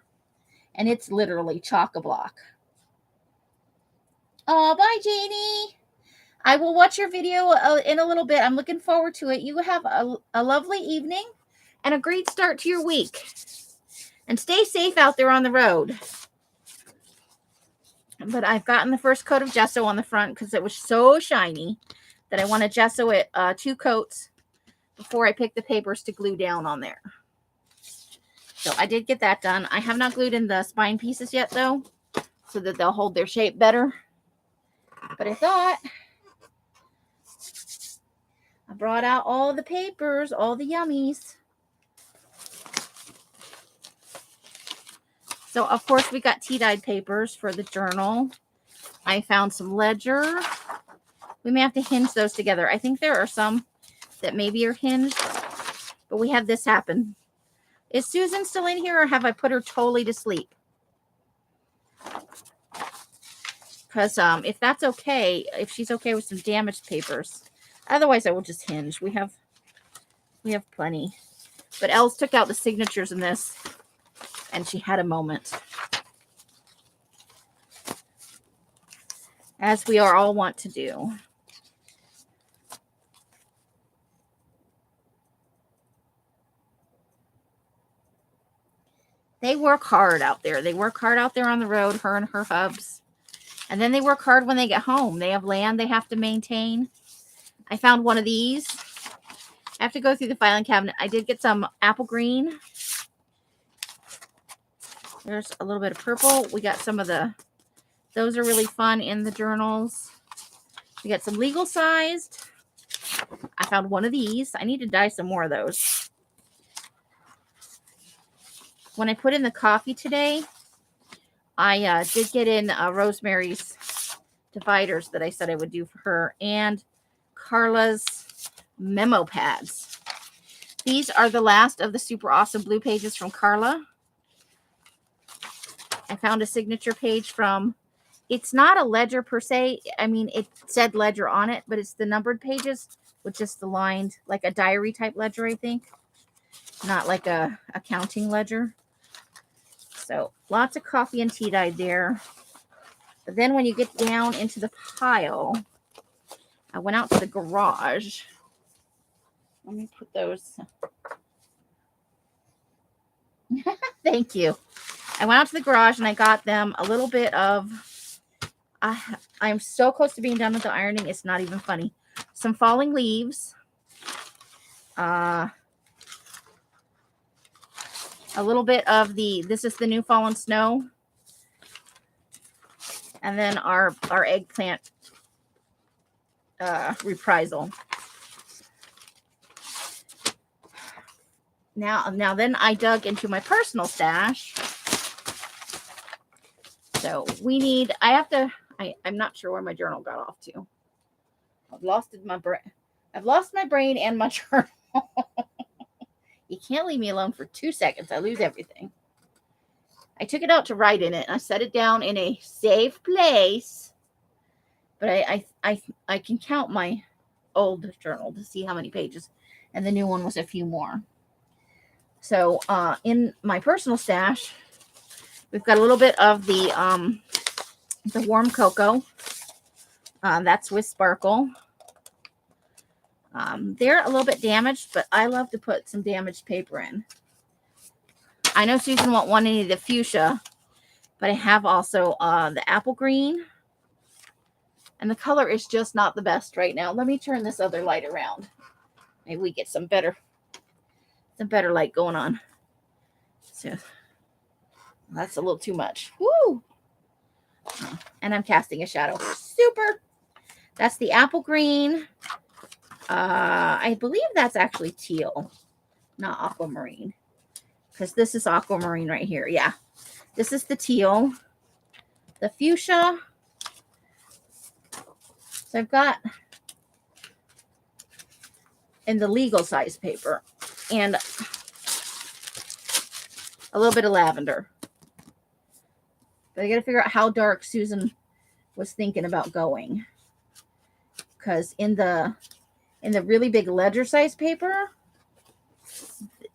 And it's literally chock-a-block. Oh, bye, Janie. I will watch your video in a little bit. I'm looking forward to it. You have a lovely evening and a great start to your week. And stay safe out there on the road. But I've gotten the first coat of gesso on the front because it was so shiny that I want to gesso it 2 coats before I pick the papers to glue down on there. So I did get that done. I have not glued in the spine pieces yet, though, so that they'll hold their shape better. But I thought I brought out all the papers, all the yummies. So, of course, we got tea-dyed papers for the journal. I found some ledger. We may have to hinge those together. I think there are some that maybe are hinged, but we had this happen. Is Susan still in here, or have I put her totally to sleep? Because if that's okay, if she's okay with some damaged papers, otherwise I will just hinge. We have plenty. But Els took out the signatures in this, and she had a moment. As we are all want to do. They work hard out there. They work hard out there on the road, her and her hubs. And then they work hard when they get home. They have land they have to maintain. I found one of these I have to go through the filing cabinet. I did get some apple green. There's a little bit of purple. We got some of those are really fun in the journals. We got some legal sized. I found one of these. I need to dye some more of those. When I put in the coffee today, I did get in Rosemary's dividers that I said I would do for her, and Carla's memo pads. These are the last of the super awesome blue pages from Carla. I found a signature page from, it's not a ledger per se. I mean, it said ledger on it, but it's the numbered pages with just the lined, like a diary type ledger, I think. Not like a accounting ledger. So lots of coffee and tea dye there. But then when you get down into the pile, I went out to the garage. Let me put those. Thank you. I went out to the garage and I got them a little bit of, I'm so close to being done with the ironing. It's not even funny. Some falling leaves. A little bit of this is the new fallen snow. And then our eggplant reprisal. Now then I dug into my personal stash. So I'm not sure where my journal got off to. I've lost my brain and my journal. You can't leave me alone for 2 seconds. I lose everything. I took it out to write in it. And I set it down in a safe place. But I can count my old journal to see how many pages. And the new one was a few more. So in my personal stash, we've got a little bit of the warm cocoa. That's with Sparkle. They're a little bit damaged, but I love to put some damaged paper in. I know Susan won't want any of the fuchsia, but I have also the apple green. And the color is just not the best right now. Let me turn this other light around. Maybe we get some better light going on. So that's a little too much. Woo! And I'm casting a shadow. Super. That's the apple green. I believe that's actually teal, not aquamarine. Because this is aquamarine right here. Yeah. This is the teal. The fuchsia. So I've got in the legal size paper and a little bit of lavender. But I got to figure out how dark Susan was thinking about going. Because in the really big ledger size paper,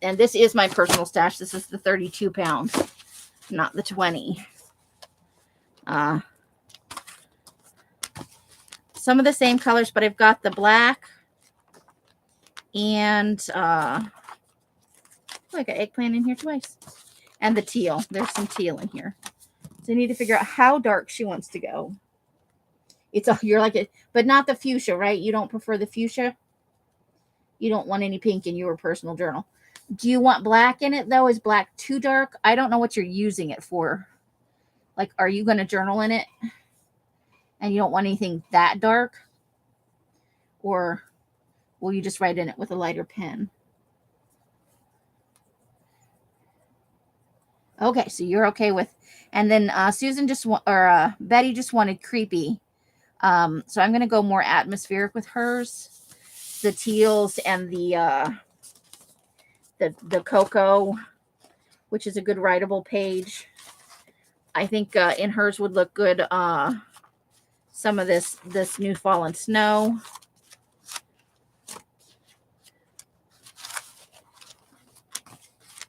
and this is my personal stash. This is the 32 pound, not the 20. Some of the same colors, but I've got the black and I got eggplant in here twice. And the teal. There's some teal in here. So I need to figure out how dark she wants to go. You're like it, but not the fuchsia, right? You don't prefer the fuchsia? You don't want any pink in your personal journal. Do you want black in it though? Is black too dark? I don't know what you're using it for. Like, are you going to journal in it? And you don't want anything that dark? Or will you just write in it with a lighter pen? Okay, so you're okay with, and then Susan Betty just wanted creepy. So I'm going to go more atmospheric with hers. The teals and the cocoa, which is a good writable page. I think in hers would look good. Some of this new fallen snow.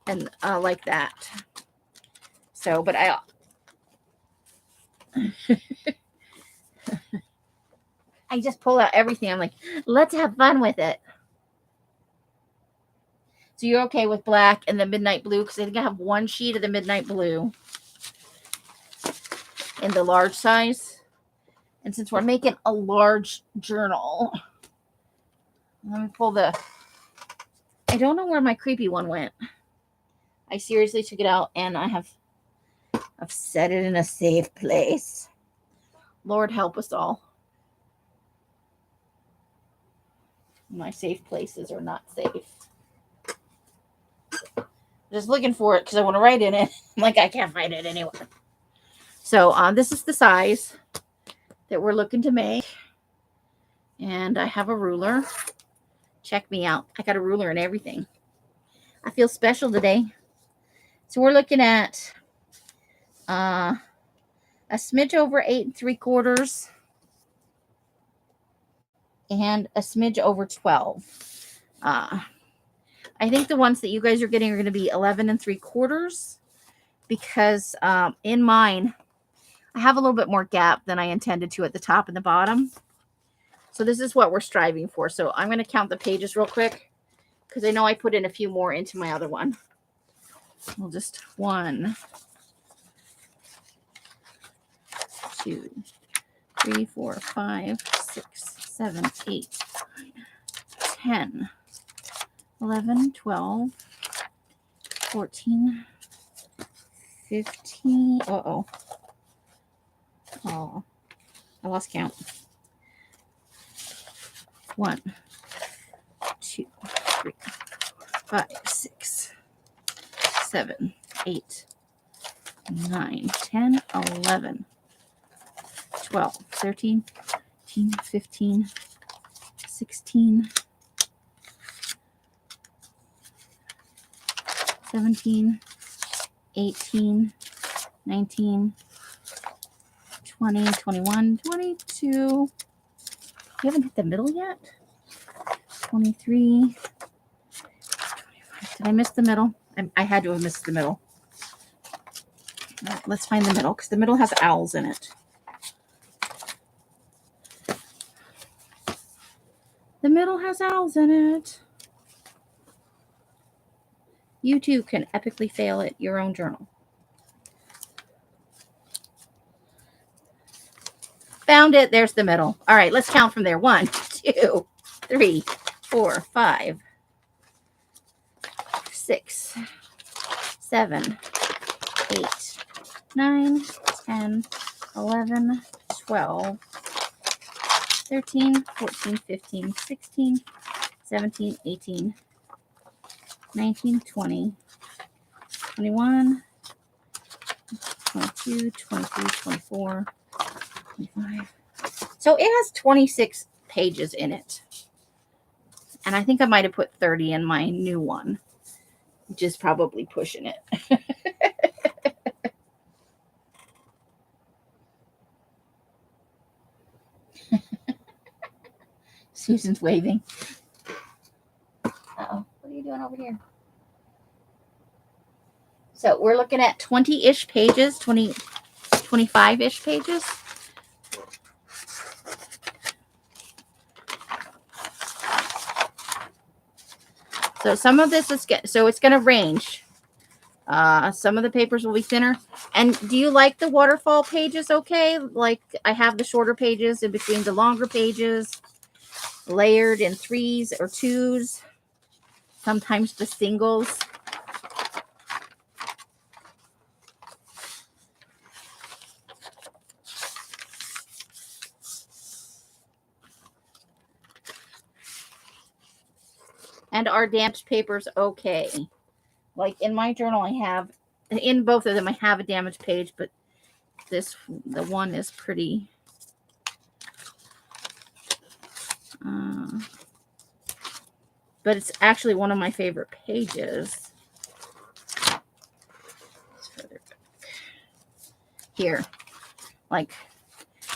And like that. So, but I just pull out everything. I'm like, let's have fun with it. So you're okay with black and the midnight blue? Because I think I have one sheet of the midnight blue in the large size. And since we're making a large journal, let me pull the I don't know where my creepy one went. I seriously took it out and I've set it in a safe place. Lord help us all. My safe places are not safe. Just looking for it because I want to write in it. I'm like, I can't find it anywhere. So this is the size that we're looking to make. And I have a ruler. Check me out. I got a ruler and everything. I feel special today. So we're looking at a smidge over 8 3/4 and a smidge over 12. I think the ones that you guys are getting are going to be 11 3/4 because in mine, I have a little bit more gap than I intended to at the top and the bottom. So this is what we're striving for. So I'm going to count the pages real quick because I know I put in a few more into my other one. We'll just 1, 2, 3, 4, 5, 6, 7, 8, 9, 10, 11, 12, 14, 15. Oh, I lost count. 1, 2, 3, 5, 6, 7, 8, 9, 10, 11, 12, 13, 14, 15, 16, 17, 18, 19, 20, 21, 22. You haven't hit the middle yet? 23, 25. Did I miss the middle? I had to have missed the middle. All right, let's find the middle because the middle has owls in it. The middle has owls in it. You too can epically fail at your own journal. Found it. There's the middle. All right, let's count from there. 1, 2, 3, 4, 5, 6, 7, 8, 9, 10, 11, 12, 13, 14, 15, 16, 17, 18, 19, 20, 21, 22, 23, 24, 25. So it has 26 pages in it. And I think I might have put 30 in my new one, which is probably pushing it. Susan's waving. Uh-oh. What are you doing over here? So we're looking at 20-ish pages, 20, 25-ish pages. So some of this is so it's going to range. Some of the papers will be thinner. And do you like the waterfall pages? Okay, like I have the shorter pages in between the longer pages, layered in 3s or 2s. Sometimes the singles. And are damaged papers okay? Like in my journal, I have, in both of them, I have a damaged page, but the one is pretty, but it's actually one of my favorite pages. It's further back. Here. Like,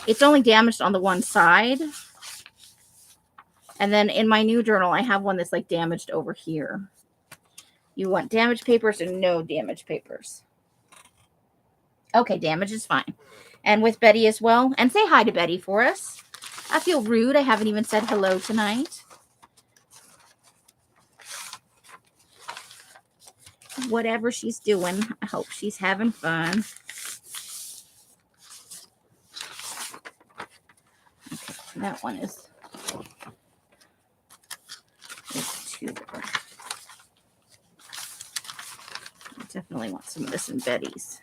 it's only damaged on the one side. And then in my new journal, I have one that's like damaged over here. You want damaged papers or no damaged papers? Okay, damage is fine. And with Betty as well. And say hi to Betty for us. I feel rude. I haven't even said hello tonight. Whatever she's doing, I hope she's having fun. Okay, that one is 2. Definitely want some of this in Betty's.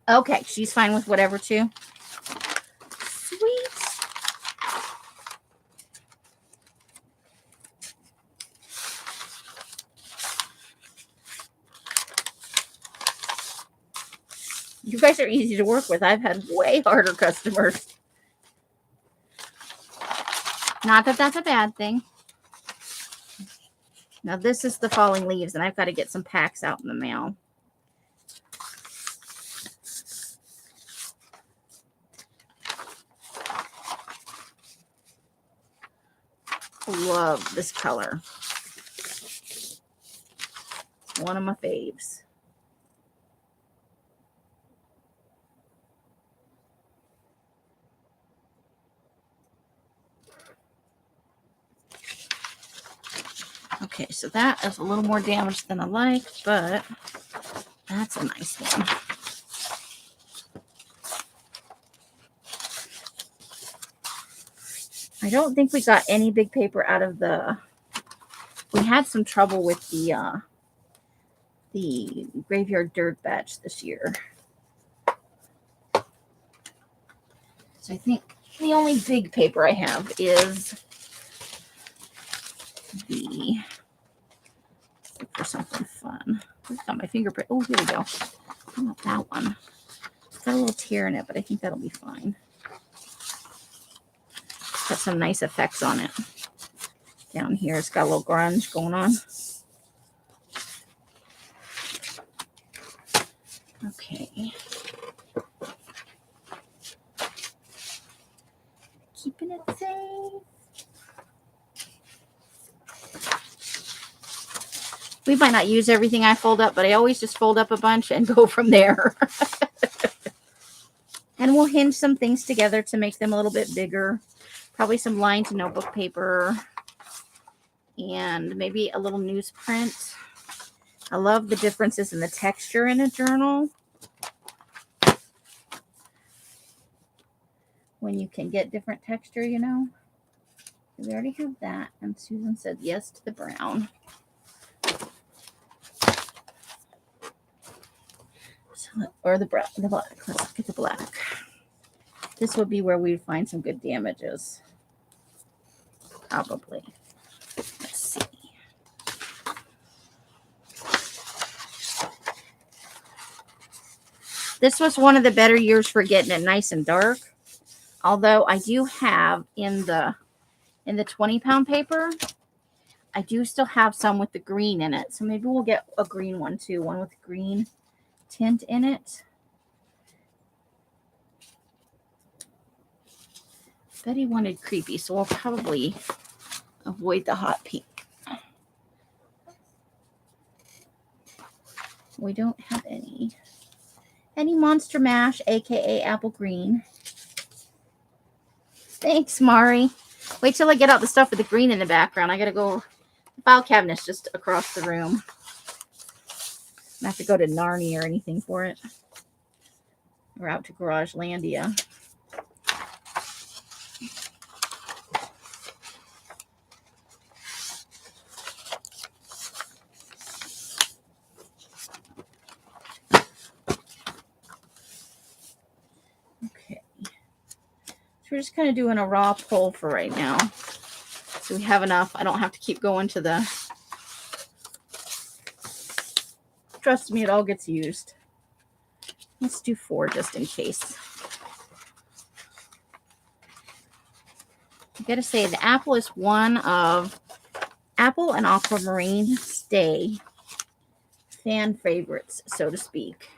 Okay, she's fine with whatever too. Sweet. You guys are easy to work with. I've had way harder customers. Not that that's a bad thing. Now this is the falling leaves, and I've got to get some packs out in the mail. Love this color. One of my faves. Okay, so that is a little more damaged than I like, but that's a nice one. I don't think we got any big paper out of the... We had some trouble with the graveyard dirt batch this year. So I think the only big paper I have is the... Look for something fun. I've got my fingerprint. Oh, here we go. I want that one. It's got a little tear in it, but I think that'll be fine. Got some nice effects on it. Down here, it's got a little grunge going on. Okay. Keeping it safe. We might not use everything I fold up, but I always just fold up a bunch and go from there. And we'll hinge some things together to make them a little bit bigger. Probably some lined notebook paper. And maybe a little newsprint. I love the differences in the texture in a journal. When you can get different texture, you know. We already have that. And Susan said yes to the brown. Or the black. Let's get the black. This would be where we'd find some good damages. Probably. Let's see. This was one of the better years for getting it nice and dark. Although I do have in the 20-pound paper, I do still have some with the green in it. So maybe we'll get a green one too. One with green tint in it. Betty wanted creepy, so we'll probably avoid the hot pink. We don't have any Monster Mash, aka apple green. Thanks, Mari. Wait till I get out the stuff with the green in the background. I gotta go. The file cabinet's just across the room. I don't have to go to Narnia or anything for it. We're out to Garage Landia. Okay. So we're just kind of doing a raw pull for right now. So we have enough. I don't have to keep going to the... Trust me, it all gets used. Let's do 4 just in case. I gotta say, the apple is one of Apple and Aquamarine stay fan favorites, so to speak.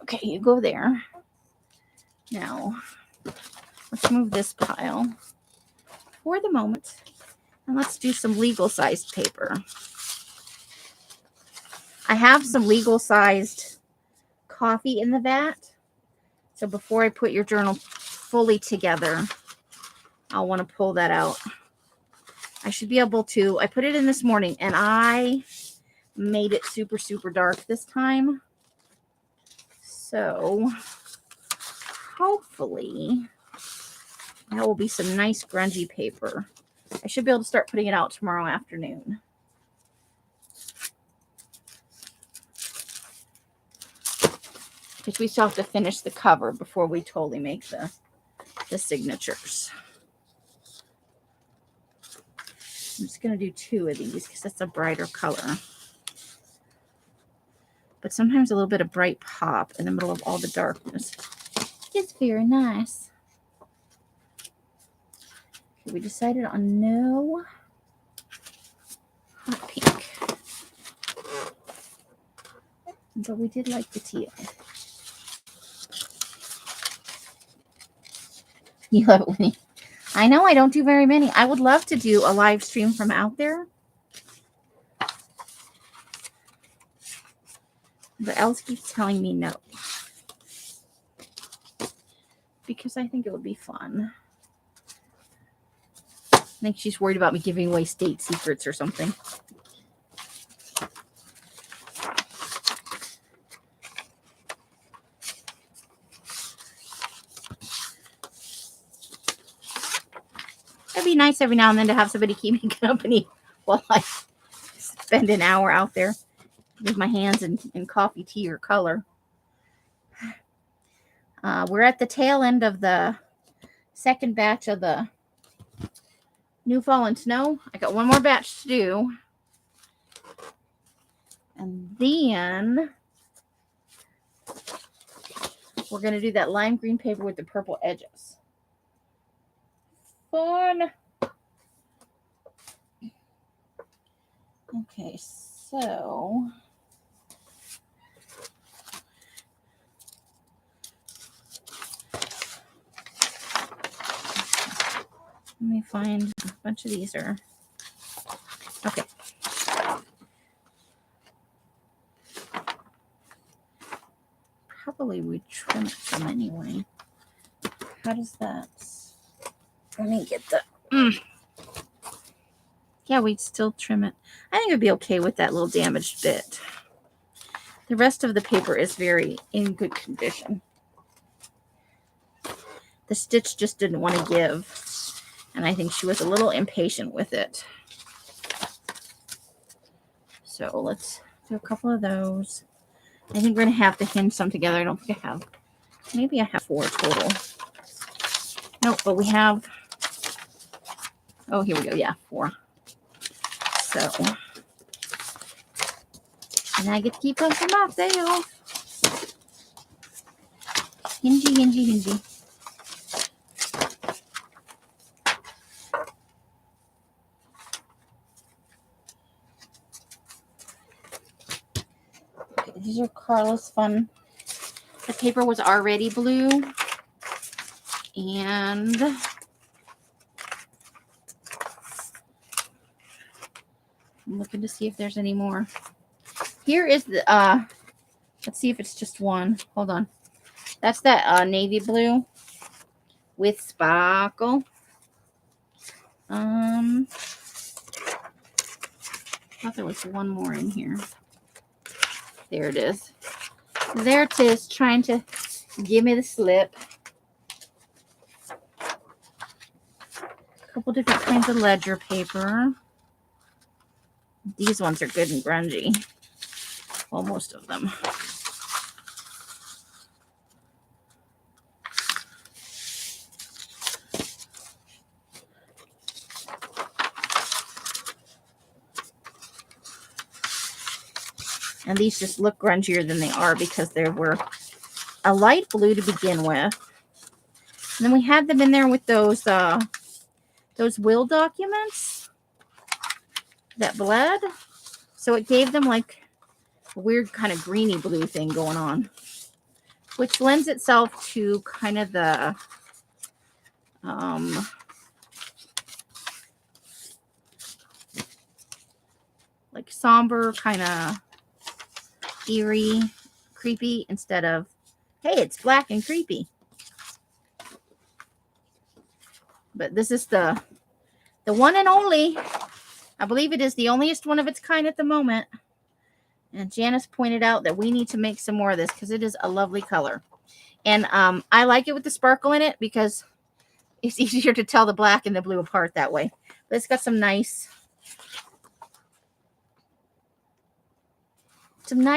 Okay, you go there. Now, let's move this pile for the moment. And let's do some legal-sized paper. I have some legal-sized coffee in the vat. So before I put your journal fully together, I'll want to pull that out. I should be able to. I put it in this morning, and I made it super, super dark this time. So hopefully that will be some nice grungy paper. I should be able to start putting it out tomorrow afternoon. Because we still have to finish the cover before we totally make the signatures. I'm just going to do 2 of these because that's a brighter color. But sometimes a little bit of bright pop in the middle of all the darkness is very nice. Okay, we decided on no hot pink. But we did like the teal. You love it when you... I know I don't do very many. I would love to do a live stream from out there. But Alice keeps telling me no. Because I think it would be fun. I think she's worried about me giving away state secrets or something. It'd be nice every now and then to have somebody keep me company while I spend an hour out there with my hands in coffee, tea, or color. We're at the tail end of the second batch of the New Fallen Snow. I got one more batch to do. And then we're going to do that lime green paper with the purple edges. Fun. Okay, so let me find a bunch of these are okay. Probably we trim them anyway. How does that? Let me get the. Yeah, we'd still trim it. I think it'd be okay with that little damaged bit. The rest of the paper is very in good condition. The stitch just didn't want to give, and I think she was a little impatient with it. So let's do a couple of those. I think we're going to have to hinge some together. I don't think I have. Maybe I have 4 total. Nope, but we have. Oh, here we go. Yeah, 4. So, and I get to keep them for myself. Hingy, hingy, hingy. Okay, these are Carla's Fun. The paper was already blue. And I'm looking to see if there's any more. Here is the, let's see if it's just one. Hold on. That's that navy blue with sparkle. I thought there was one more in here. There it is. There it is, trying to give me the slip. A couple different kinds of ledger paper. These ones are good and grungy. Well, most of them. And these just look grungier than they are because they were a light blue to begin with. And then we had them in there with those will documents that bled. So it gave them like a weird kind of greeny blue thing going on, which lends itself to kind of the like somber, kind of eerie, creepy, instead of, hey, it's black and creepy. But this is the one and only. I believe it is the onlyest one of its kind at the moment. And Janice pointed out that we need to make some more of this because it is a lovely color. And I like it with the sparkle in it because it's easier to tell the black and the blue apart that way. But it's got some nice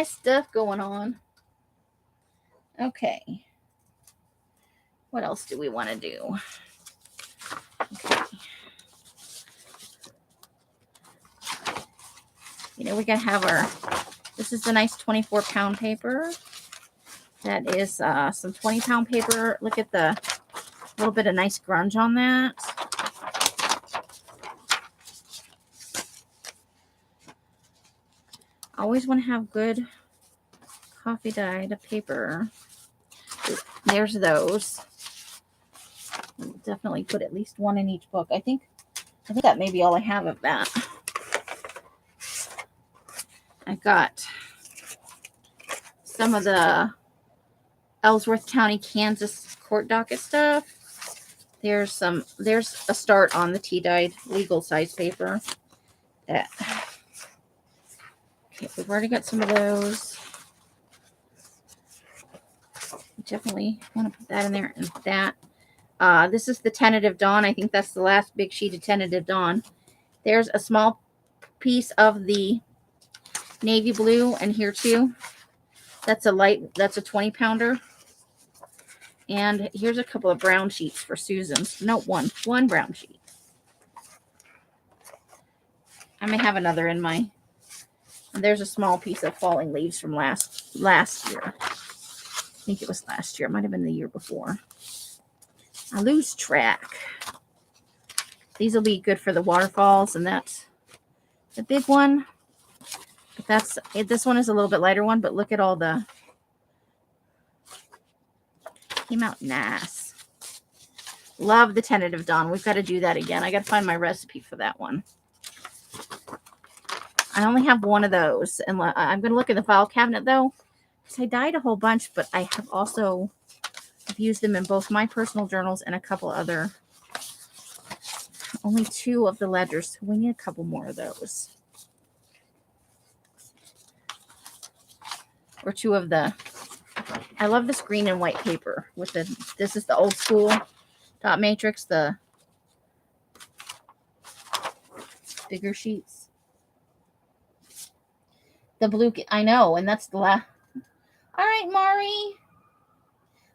stuff going on. Okay. What else do we want to do? Okay. You know, we got to have our, this is the nice 24-pound paper. That is some 20-pound paper. Look at the little bit of nice grunge on that. Always want to have good coffee dyed paper. There's those. I'll definitely put at least one in each book. I think that may be all I have of that. I got some of the Ellsworth County, Kansas court docket stuff. There's a start on the tea-dyed legal size paper. Okay, we've already got some of those. Definitely want to put that in there and that. This is the Tentative Dawn. I think that's the last big sheet of Tentative Dawn. There's a small piece of the navy blue, and here too. That's a 20-pounder. And here's a couple of brown sheets for Susan's. No, one brown sheet. I may have another in my. And there's a small piece of falling leaves from last year. I think it was last year. It might have been the year before. I lose track. These will be good for the waterfalls, and that's the big one. But this one is a little bit lighter one, but look at all the, came out nice. Love the Tentative Dawn. We've got to do that again. I got to find my recipe for that one. I only have one of those, and I'm going to look in the file cabinet though, because I dyed a whole bunch, but I have also used them in both my personal journals and a couple other. Only 2 of the ledgers, so we need a couple more of those. Or 2 of the, I love this green and white paper with this is the old school dot matrix, the bigger sheets. The blue, I know, and that's the last. All right, Mari.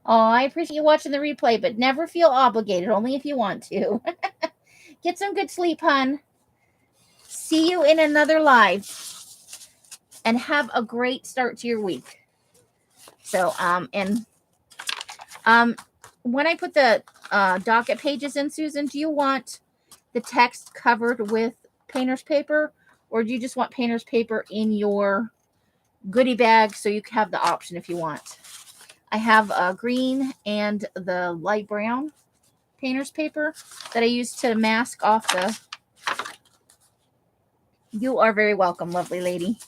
Oh, I appreciate you watching the replay, but never feel obligated, only if you want to. Get some good sleep, hon. See you in another live. And have a great start to your week. So, when I put the docket pages in, Susan, do you want the text covered with painter's paper, or do you just want painter's paper in your goodie bag so you can have the option if you want? I have green and the light brown painter's paper that I use to mask off the. You are very welcome, lovely lady.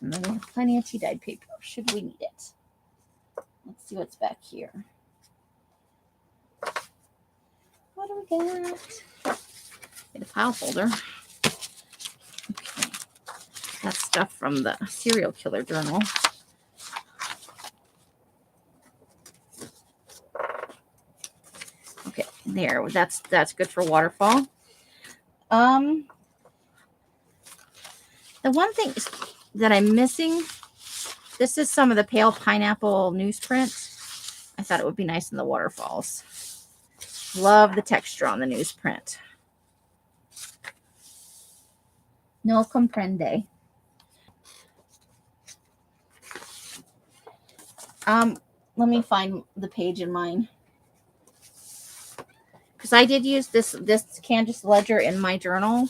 And then we have plenty of tea-dyed paper, should we need it. Let's see what's back here. What do we got? Get a file folder. Okay. That's stuff from the serial killer journal. Okay, there. That's good for waterfall. The one thing that I'm missing, this is some of the pale pineapple newsprint. I thought it would be nice in the waterfalls. Love the texture on the newsprint. No comprende. Let me find the page in mine. Because I did use this Canvas ledger in my journal.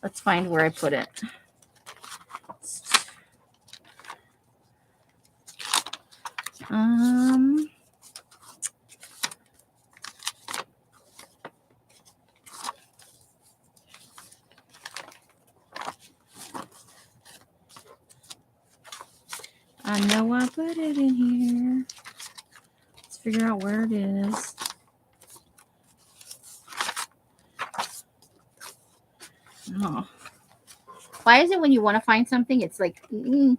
Let's find where I put it. I know I put it in here. Let's figure out where it is. Oh. Why is it when you want to find something, it's like, we're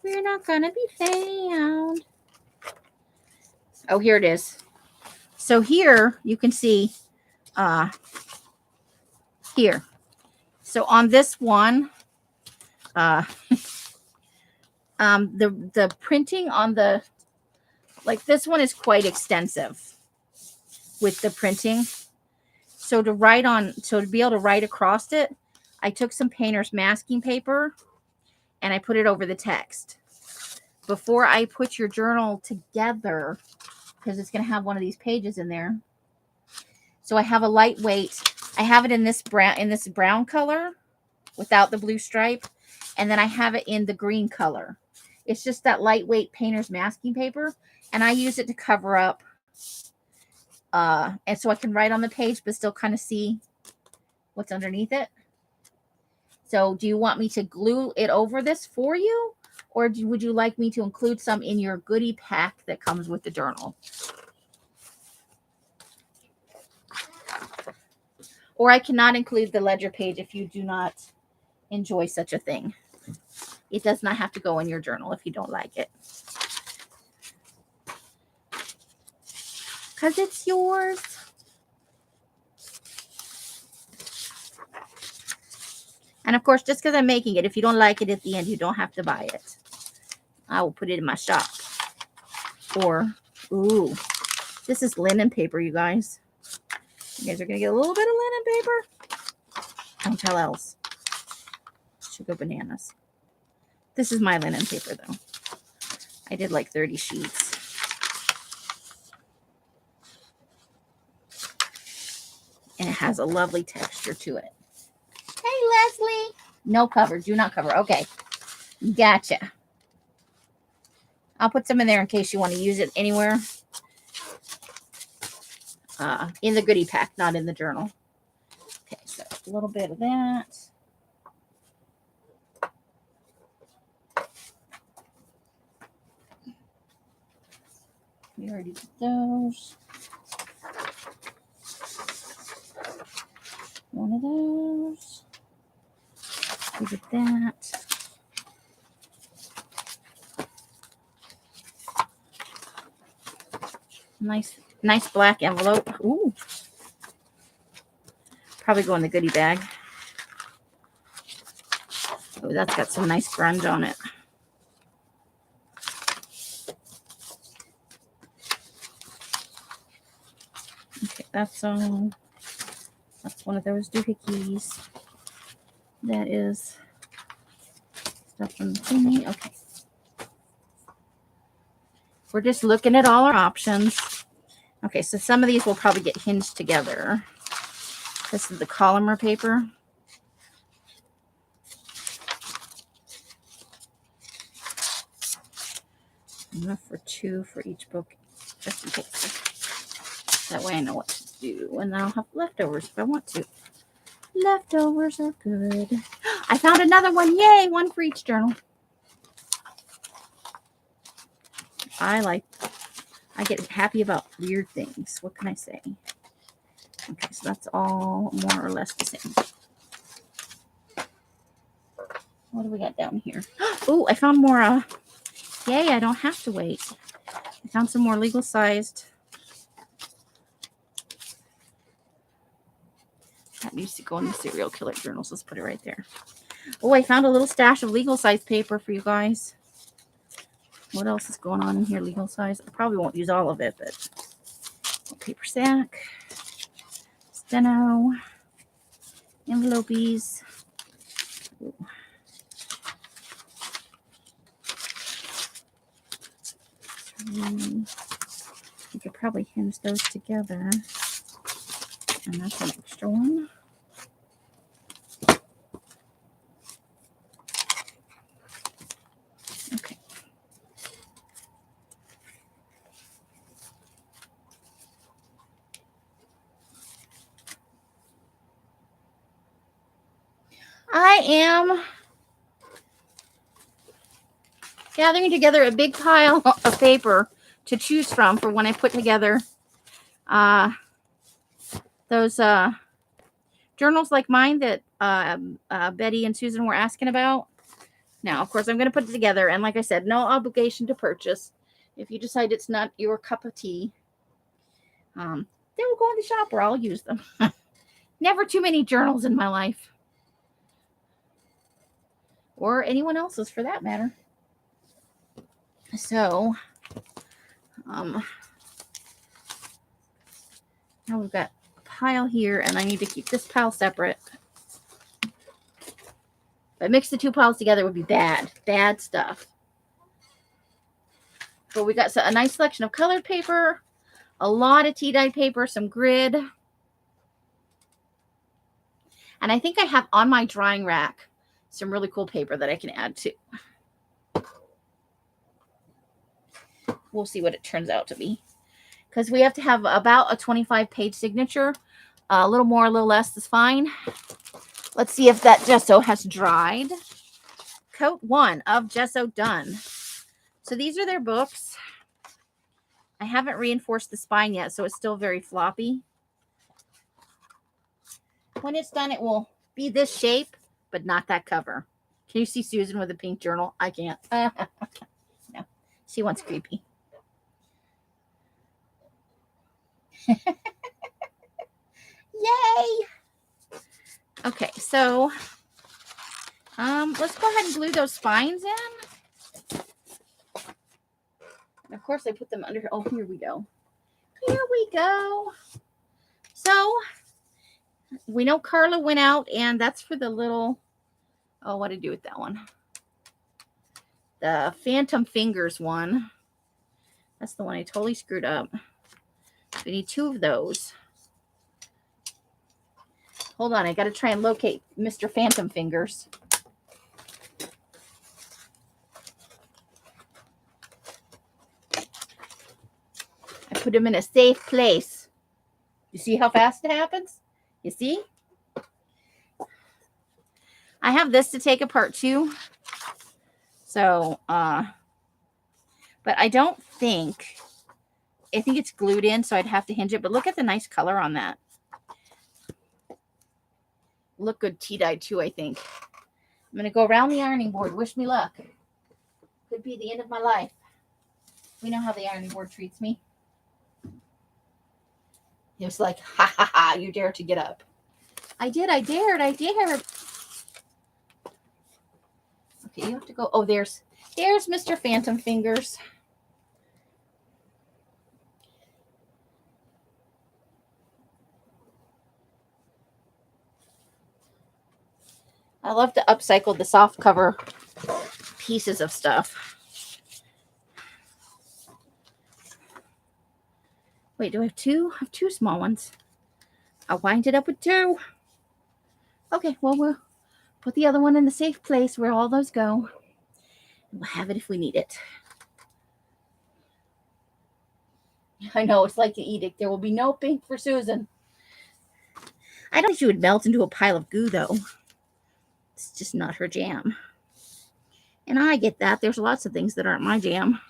not going to be found. Oh, here it is. So here you can see here. So on this one, the printing on the, like this one is quite extensive with the printing. So to write on, so to be able to write across it, I took some painter's masking paper and I put it over the text. Before I put your journal together, because it's going to have one of these pages in there. So I have a lightweight, I have it in this brown color without the blue stripe. And then I have it in the green color. It's just that lightweight painter's masking paper. And I use it to cover up. And so I can write on the page, but still kind of see what's underneath it. So do you want me to glue it over this for you? Or would you like me to include some in your goodie pack that comes with the journal? Or I cannot include the ledger page if you do not enjoy such a thing. It does not have to go in your journal if you don't like it. Because it's yours. And of course, just because I'm making it, if you don't like it at the end, you don't have to buy it. I will put it in my shop. Or, ooh, this is linen paper, you guys. You guys are going to get a little bit of linen paper. Don't tell else. Should go bananas. This is my linen paper, though. I did like 30 sheets. And it has a lovely texture to it. Hey, Leslie. No cover. Do not cover. Okay. Gotcha. I'll put some in there in case you want to use it anywhere. In the goodie pack, not in the journal. Okay, so a little bit of that. We already did those. One of those. We did that. Nice black envelope. Ooh. Probably go in the goodie bag. Oh, that's got some nice grunge on it. Okay, that's one of those doohickeys. That is stuff from the thingy. Okay. We're just looking at all our options. Okay, so some of these will probably get hinged together. This is the Collage paper. Enough for 2 for each book, just in case. That way I know what to do. And then I'll have leftovers if I want to. Leftovers are good. I found another one. Yay, one for each journal. I get happy about weird things. What can I say? Okay, so that's all more or less the same. What do we got down here? Oh, I found more. Yay, I don't have to wait. I found some more legal sized. That needs to go in the serial killer journals. Let's put it right there. Oh, I found a little stash of legal size paper for you guys. What else is going on in here? Legal size. I probably won't use all of it, but paper sack, steno, envelopes. Ooh. You could probably hinge those together. And that's an extra one. Okay. I am gathering together a big pile of paper to choose from for when I put together those journals like mine that Betty and Susan were asking about. Now, of course, I'm going to put it together. And like I said, no obligation to purchase. If you decide it's not your cup of tea, they will go in the shop or I'll use them. Never too many journals in my life. Or anyone else's for that matter. So, now we've got a pile here, and I need to keep this pile separate. If I mix the two piles together, it would be bad. Bad stuff. But we got a nice selection of colored paper, a lot of tea-dyed paper, some grid. And I think I have on my drying rack some really cool paper that I can add to. We'll see what it turns out to be. Because we have to have about a 25-page signature. A little more, a little less is fine. Let's see if that gesso has dried. Coat 1 of gesso done. So these are their books. I haven't reinforced the spine yet, so it's still very floppy. When it's done, it will be this shape, but not that cover. Can you see Susan with a pink journal? I can't. No, she wants creepy. Yay! Okay, so let's go ahead and glue those spines in. And of course, I put them under. Oh, here we go. Here we go. So we know Carla went out, and that's for the little. Oh, what did I do with that one? The Phantom Fingers one. That's the one I totally screwed up. We need 2 of those. Hold on, I got to try and locate Mr. Phantom Fingers. I put him in a safe place. You see how fast it happens? You see? I have this to take apart too. So, but I don't think, I think it's glued in, so I'd have to hinge it. But look at the nice color on that. Look good tea-dyed too, I think. I'm going to go around the ironing board. Wish me luck. Could be the end of my life. We know how the ironing board treats me. It was like, ha ha ha, you dare to get up. I did, I dared. Okay, you have to go. Oh, there's Mr. Phantom Fingers. I love to upcycle the soft cover pieces of stuff. Wait, do I have 2? I have 2 small ones. I'll wind it up with 2. Okay, well, we'll put the other one in the safe place where all those go. We'll have it if we need it. I know, it's like the edict. There will be no pink for Susan. I don't think she would melt into a pile of goo, though. It's just not her jam. And I get that. There's lots of things that aren't my jam.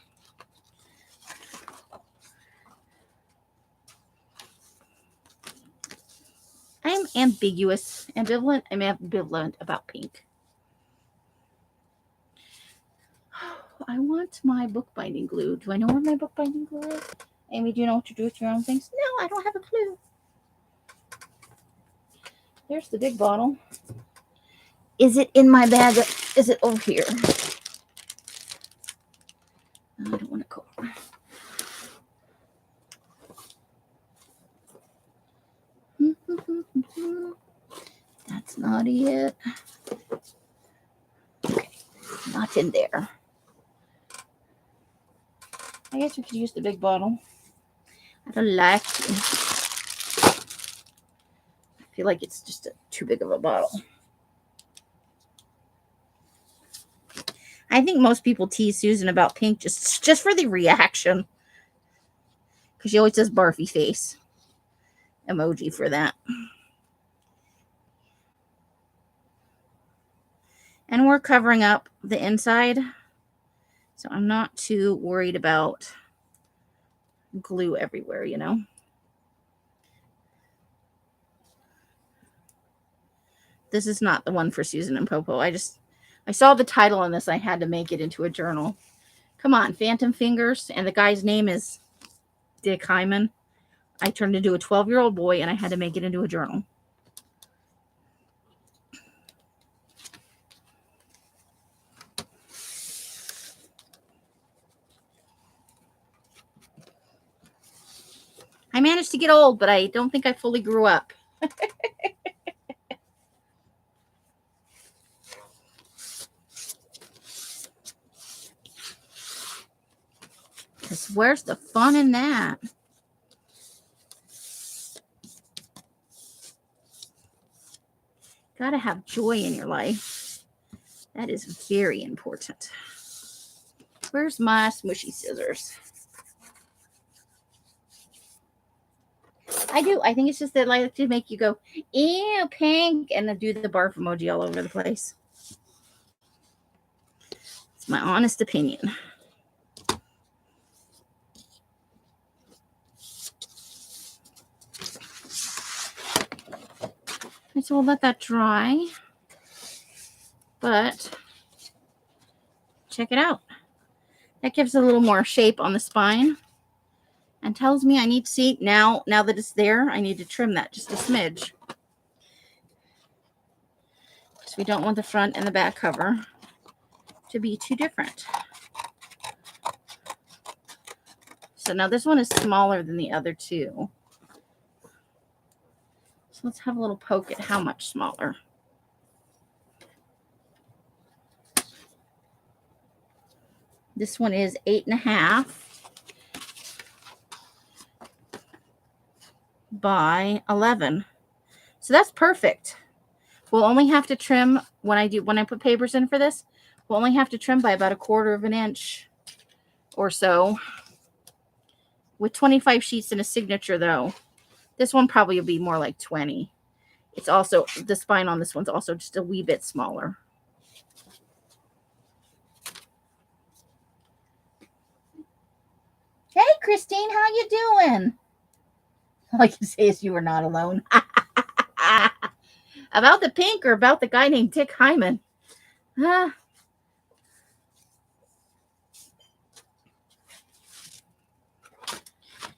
I'm ambivalent. I'm ambivalent about pink. I want my bookbinding glue. Do I know where my bookbinding glue is? Amy, do you know what to do with your own things? No, I don't have a clue. There's the big bottle. Is it in my bag? Is it over here? I don't want to go. That's not it. Okay, not in there. I guess we could use the big bottle. I don't like it. I feel like it's just too big of a bottle. I think most people tease Susan about pink just for the reaction. Because she always does barfy face emoji for that. And we're covering up the inside. So I'm not too worried about glue everywhere, you know. This is not the one for Susan and Popo. I saw the title on this. I had to make it into a journal. Come on, Phantom Fingers. And the guy's name is Dick Hyman. I turned into a 12-year-old boy and I had to make it into a journal. I managed to get old, but I don't think I fully grew up. Because where's the fun in that? Gotta have joy in your life. That is very important. Where's my smushy scissors? I do. I think it's just that I like to make you go, ew, pink, and then do the barf emoji all over the place. It's my honest opinion. And so we'll let that dry. But check it out. That gives a little more shape on the spine and tells me I need to see now that it's there, I need to trim that just a smidge. Because we don't want the front and the back cover to be too different. So now this one is smaller than the other two. So let's have a little poke at how much smaller. This one is 8.5 by 11. So that's perfect. We'll only have to trim when I put papers in for this. We'll only have to trim by about 1/4 of an inch or so. With 25 sheets and a signature though, this one probably will be more like 20. It's also, the spine on this one's also just a wee bit smaller. Hey, Christine, how you doing? All I can say is you are not alone. About the pink or about the guy named Dick Hyman?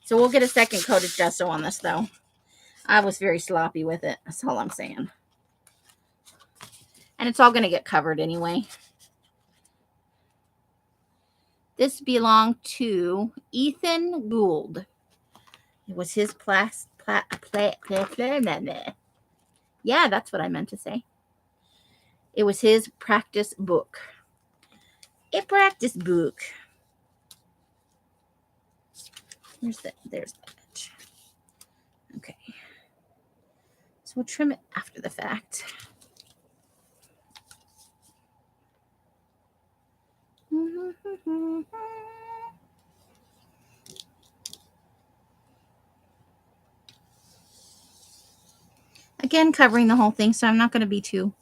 So we'll get a second coat of gesso on this, though. I was very sloppy with it. That's all I'm saying. And it's all going to get covered anyway. This belonged to Ethan Gould. It was his yeah, that's what I meant to say. It was his practice book. A practice book. There's the edge. Okay. So we'll trim it after the fact. Again, covering the whole thing, so I'm not going to be too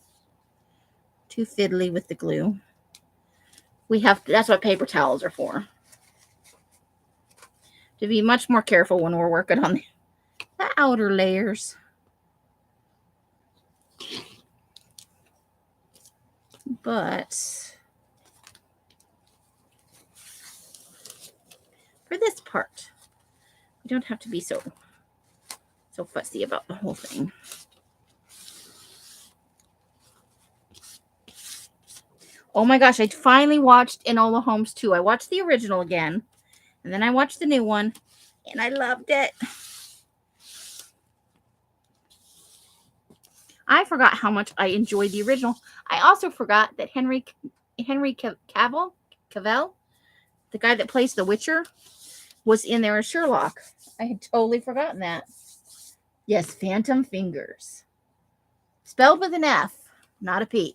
fiddly with the glue. That's what paper towels are for. To be much more careful when we're working on the outer layers. But for this part, we don't have to be so fussy about the whole thing. Oh my gosh, I finally watched Enola Holmes 2. I watched the original again, and then I watched the new one, and I loved it. I forgot how much I enjoyed the original. I also forgot that Henry Cavill, the guy that plays The Witcher, was in there as Sherlock. I had totally forgotten that. Yes, Phantom Fingers. Spelled with an F, not a P.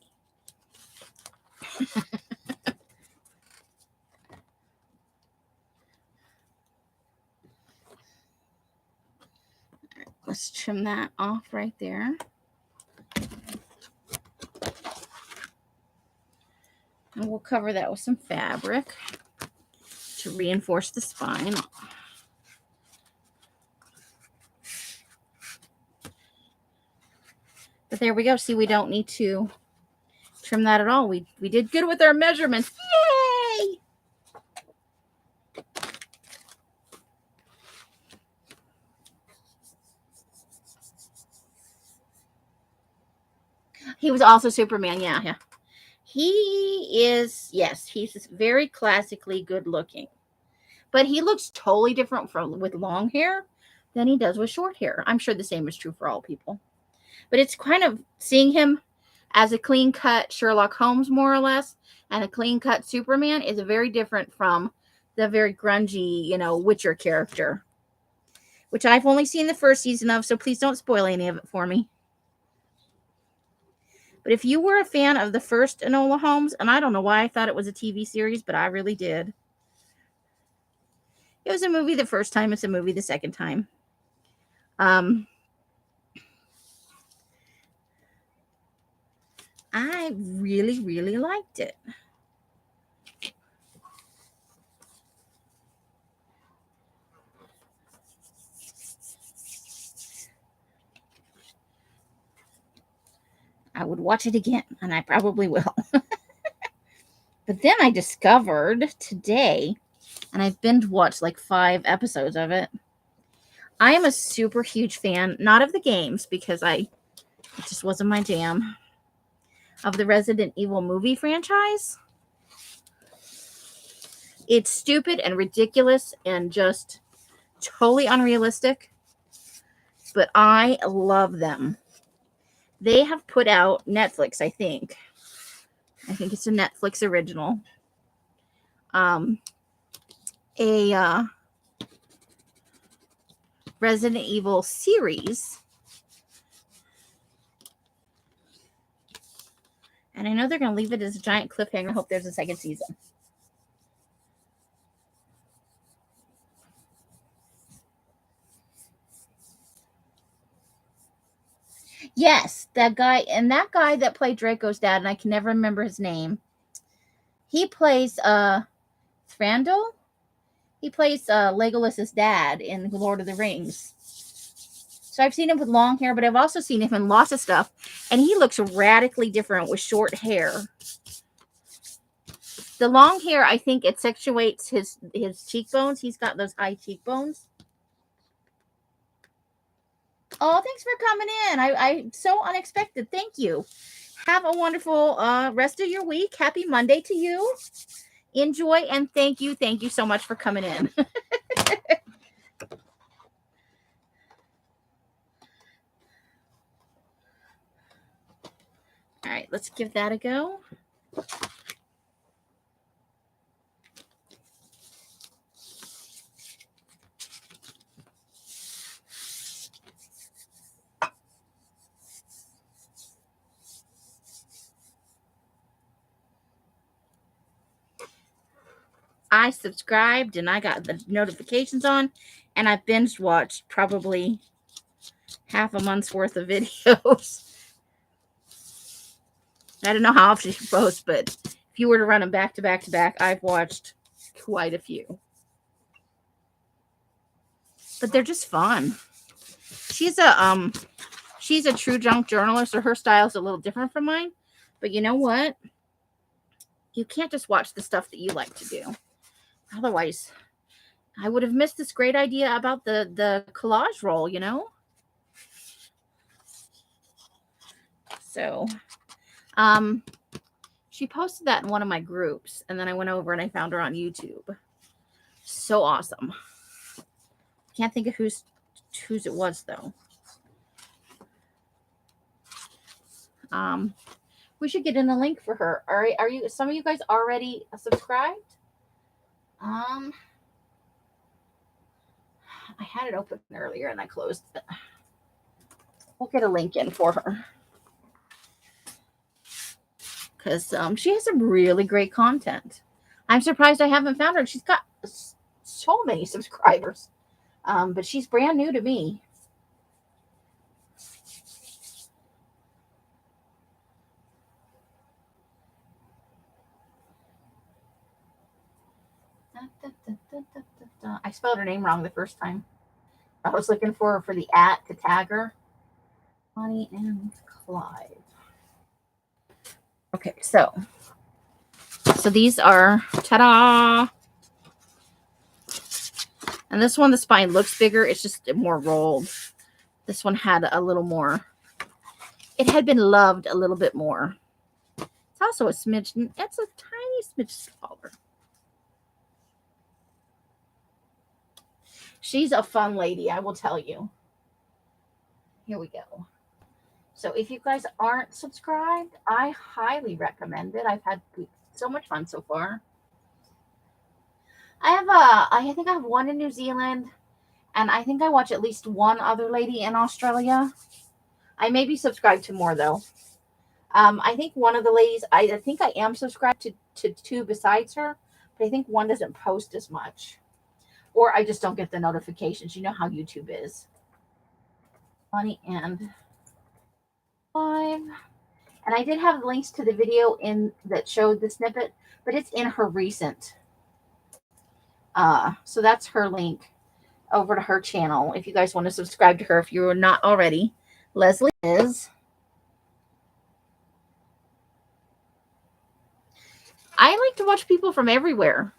Let's trim that off right there. And we'll cover that with some fabric to reinforce the spine. But there we go. See, we don't need to trim that at all. We did good with our measurements. Yay! He was also Superman. Yeah. He is, yes, he's very classically good looking. But he looks totally different with long hair than he does with short hair. I'm sure the same is true for all people. But it's kind of seeing him as a clean-cut Sherlock Holmes, more or less, and a clean-cut Superman is very different from the very grungy, Witcher character, which I've only seen the first season of, so please don't spoil any of it for me. But if you were a fan of the first Enola Holmes, and I don't know why I thought it was a TV series, but I really did. It was a movie the first time, it's a movie the second time. I really, really liked it. I would watch it again, and I probably will. But then I discovered today, and I've binge watched like 5 episodes of it. I am a super huge fan, not of the games, because it just wasn't my jam, of the Resident Evil movie franchise. It's stupid and ridiculous and just totally unrealistic, but I love them. They have put out Netflix, I think it's a Netflix original, a Resident Evil series, and I know they're going to leave it as a giant cliffhanger. I hope there's a second season. Yes, that guy that played Draco's dad, and I can never remember his name. He plays Thranduil. He plays Legolas's dad in Lord of the Rings. So I've seen him with long hair, but I've also seen him in lots of stuff, and he looks radically different with short hair. The long hair, I think, accentuates his cheekbones. He's got those high cheekbones. Oh, thanks for coming in. I so unexpected. Thank you. Have a wonderful rest of your week. Happy Monday to you. Enjoy, and thank you so much for coming in. All right, let's give that a go. I subscribed and I got the notifications on, and I binge watched probably half a month's worth of videos. I don't know how often she posts, but if you were to run them back to back to back, I've watched quite a few. But they're just fun. She's a true junk journalist, so her style is a little different from mine. But you know what? You can't just watch the stuff that you like to do. Otherwise, I would have missed this great idea about the collage roll, So, she posted that in one of my groups, and then I went over and I found her on YouTube. So awesome. Can't think of whose it was though. We should get in a link for her. All right, are you? Some of you guys already subscribed? I had it open earlier and I closed it. We'll get a link in for her because she has some really great content. I'm surprised I haven't found her. She's got so many subscribers, but she's brand new to me. I spelled her name wrong the first time. I was looking for the @ to tag her. Bonnie and Clyde. Okay, so these are, ta-da! And this one, the spine looks bigger. It's just more rolled. This one had a little more. It had been loved a little bit more. It's also a smidge. It's a tiny smidge smaller. She's a fun lady, I will tell you. Here we go. So if you guys aren't subscribed, I highly recommend it. I've had so much fun so far. I think I have one in New Zealand, and I think I watch at least one other lady in Australia. I may be subscribed to more though. I think one of the ladies, I think I am subscribed to two besides her, but I think one doesn't post as much. Or I just don't get the notifications. You know how YouTube is. Bonnie and Clive. And I did have links to the video in that showed the snippet, but it's in her recent. So that's her link over to her channel. If you guys want to subscribe to her, if you're not already, Leslie is. I like to watch people from everywhere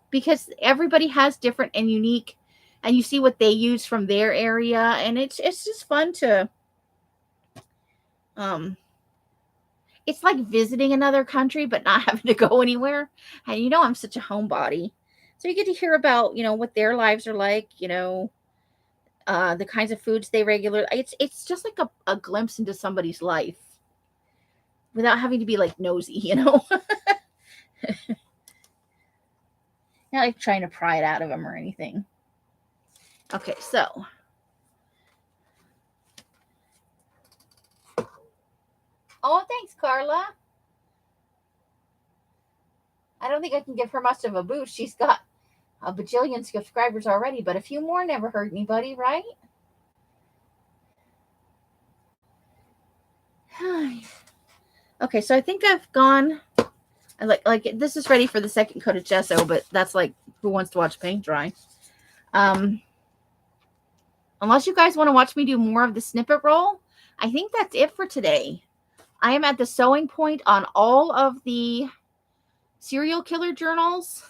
because everybody has different and unique, and you see what they use from their area, and it's just fun to it's like visiting another country but not having to go anywhere. And you know, I'm such a homebody, so you get to hear about, you know, what their lives are like, you know, the kinds of foods they regularly. It's just like a glimpse into somebody's life without having to be like nosy, you know. Not like trying to pry it out of them or anything. Okay, so oh, thanks, Carla. I don't think I can give her much of a boost. She's got a bajillion subscribers already, but a few more never hurt anybody, right? Okay, so I think I've gone. I like this is ready for the second coat of gesso, but that's like who wants to watch paint dry. Unless you guys want to watch me do more of the snippet roll, I think that's it for today. I am at the sewing point on all of the serial killer journals,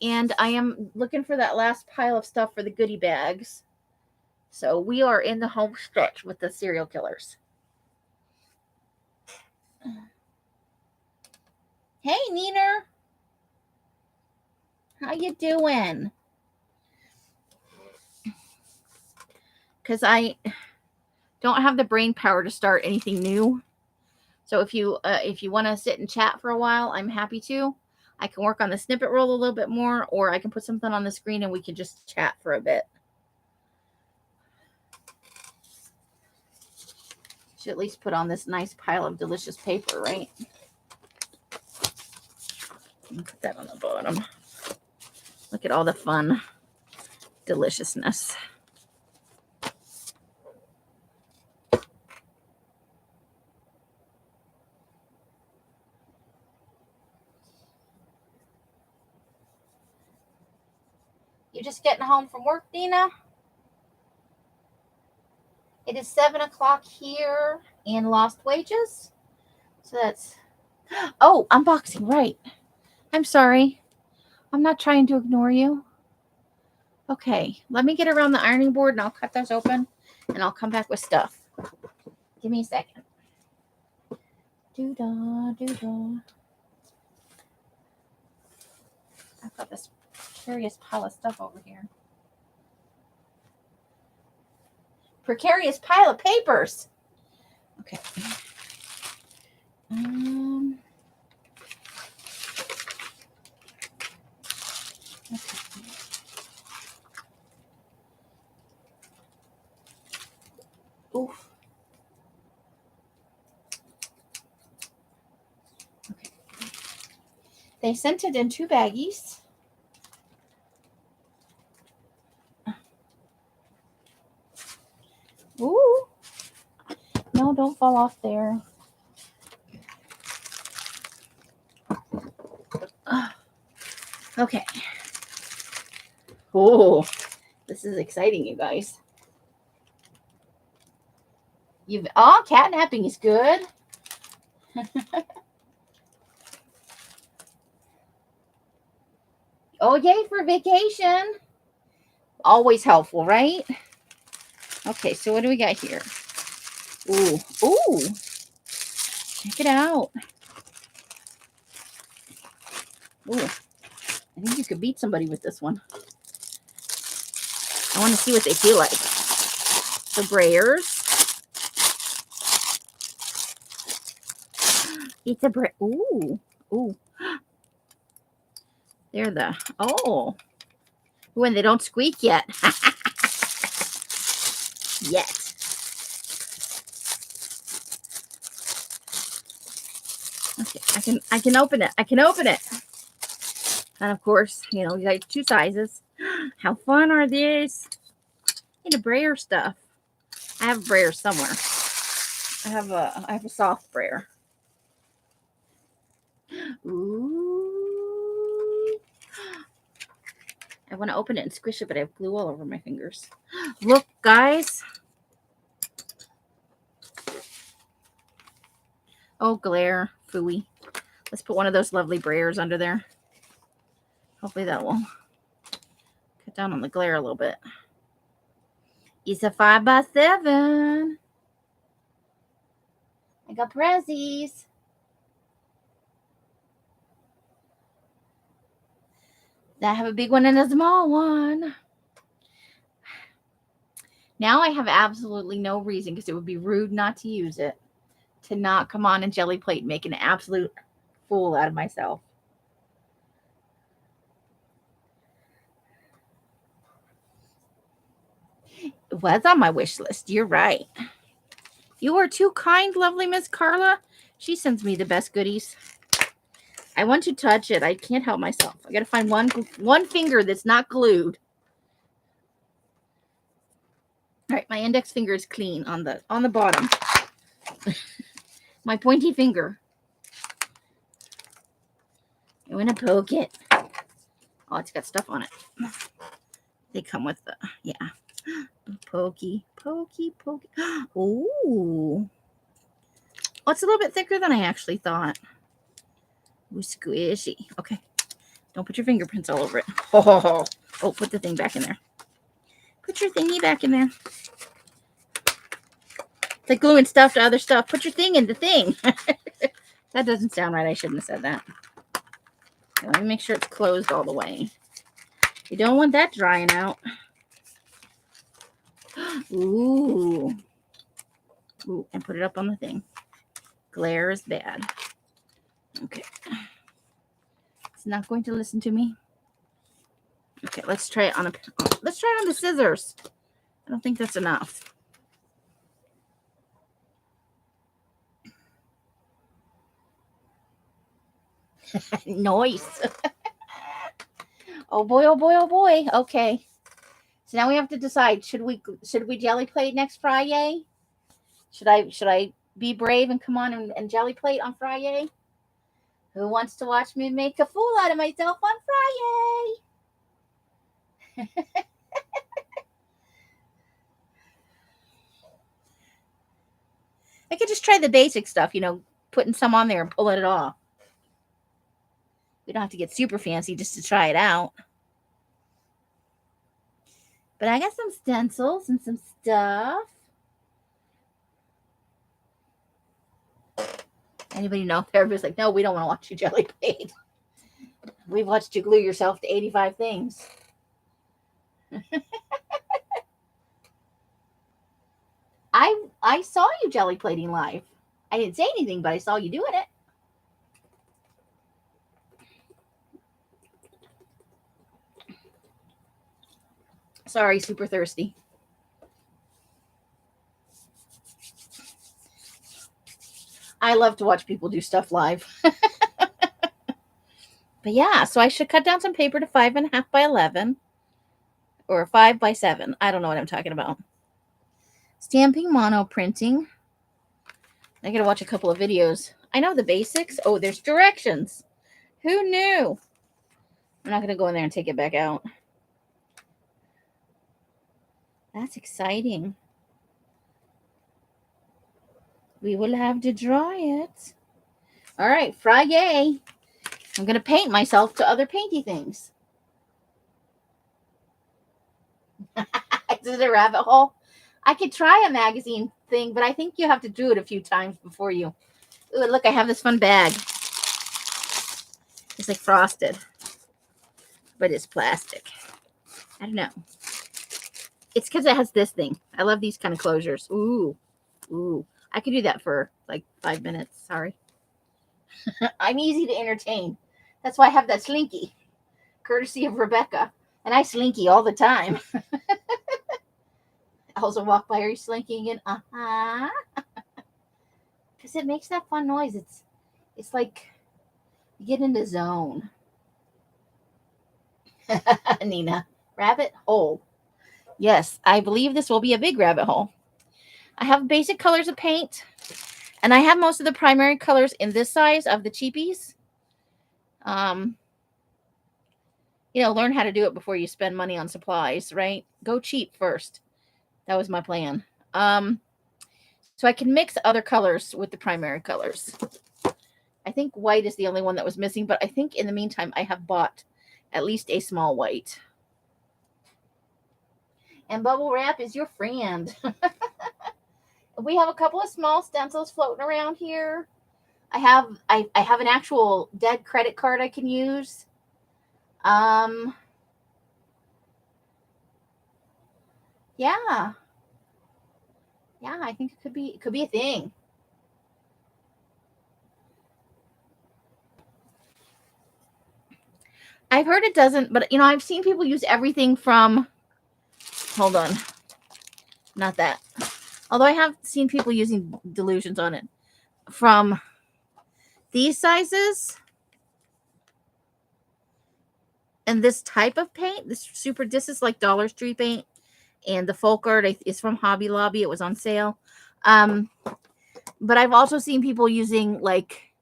and I am looking for that last pile of stuff for the goodie bags. So we are in the home stretch with the serial killers. Hey, Neener. How you doing? Because I don't have the brain power to start anything new. So if you want to sit and chat for a while, I'm happy to. I can work on the snippet roll a little bit more, or I can put something on the screen and we can just chat for a bit. Should at least put on this nice pile of delicious paper, right? Put that on the bottom. Look at all the fun deliciousness. You just getting home from work, Dina? It is 7 o'clock here in Lost Wages. So that's... Oh, unboxing, right. I'm sorry. I'm not trying to ignore you. Okay, let me get around the ironing board and I'll cut those open and I'll come back with stuff. Give me a second. Doo-dah, doo-dah. I've got this curious pile of stuff over here. Precarious pile of papers. Okay. Okay. Oof. Okay. They sent it in 2 baggies. Ooh. No, don't fall off there. Okay. Oh, this is exciting, you guys. Catnapping is good. Oh, yay for vacation. Always helpful, right? Okay, so what do we got here? Ooh. Check it out. Ooh. I think you could beat somebody with this one. I want to see what they feel like. The brayers. It's a ooh. They're the when they don't squeak yet. Okay, I can open it. And of course, you got 2 sizes. How fun are these? Need a brayer stuff. I have a brayer somewhere. I have a soft brayer. Ooh. I want to open it and squish it, but I have glue all over my fingers. Look, guys. Oh, glare. Phooey. Let's put one of those lovely brayers under there. Hopefully that will cut down on the glare a little bit. It's a 5x7. I got prezzies. I have a big one and a small one. Now I have absolutely no reason, because it would be rude not to use it, to not come on and jelly plate and make an absolute fool out of myself. It was on my wish list. You're right. You are too kind, lovely Miss Carla. She sends me the best goodies. I want to touch it. I can't help myself. I got to find one finger that's not glued. All right, my index finger is clean on the bottom. My pointy finger. I want to poke it. Oh, it's got stuff on it. They come with the, yeah. Pokey. Ooh. Oh, it's a little bit thicker than I actually thought. Ooh, squishy. Okay. Don't put your fingerprints all over it. Oh, put the thing back in there. Put your thingy back in there. It's like gluing stuff to other stuff. Put your thing in the thing. That doesn't sound right. I shouldn't have said that. Okay, let me make sure it's closed all the way. You don't want that drying out. Ooh, and put it up on the thing. Glare is bad. Okay. It's not going to listen to me. Okay, let's try it on the scissors. I don't think that's enough. Nice. Oh boy. Okay. So now we have to decide, should we jelly plate next Friday? Should I be brave and come on and jelly plate on Friday? Who wants to watch me make a fool out of myself on Friday? I could just try the basic stuff, putting some on there and pulling it off. We don't have to get super fancy just to try it out. But I got some stencils and some stuff. Anybody know? Everybody's like, no, we don't want to watch you jelly plate. We've watched you glue yourself to 85 things. I saw you jelly plating live. I didn't say anything, but I saw you doing it. Sorry, super thirsty. I love to watch people do stuff live. But yeah, so I should cut down some paper to 5.5 by 11 or 5 by 7. I don't know what I'm talking about. Stamping, mono printing. I got to watch a couple of videos. I know the basics. Oh, there's directions. Who knew? I'm not going to go in there and take it back out. That's exciting. We will have to draw it. All right, Friday. I'm going to paint myself to other painty things. Is it a rabbit hole? I could try a magazine thing, but I think you have to do it a few times before you. Ooh, look, I have this fun bag. It's like frosted, but it's plastic. I don't know. It's because it has this thing. I love these kind of closures. Ooh, ooh. I could do that for like 5 minutes. Sorry. I'm easy to entertain. That's why I have that slinky, courtesy of Rebecca. And I slinky all the time. I also walk by her slinking and because it makes that fun noise. It's like you get in the zone. Nina, rabbit hole. Yes, I believe this will be a big rabbit hole. I have basic colors of paint, and I have most of the primary colors in this size of the cheapies. Learn how to do it before you spend money on supplies, right? Go cheap first. That was my plan. So I can mix other colors with the primary colors. I think white is the only one that was missing, but I think in the meantime, I have bought at least a small white. And bubble wrap is your friend. We have a couple of small stencils floating around here. I have an actual dead credit card I can use. Yeah. Yeah, I think it could be a thing. I've heard it doesn't, but I've seen people use everything from, hold on, not that. Although I have seen people using dilutions on it from these sizes and this type of paint. This is like Dollar Tree paint, and the folk art is from Hobby Lobby. It was on sale. But I've also seen people using like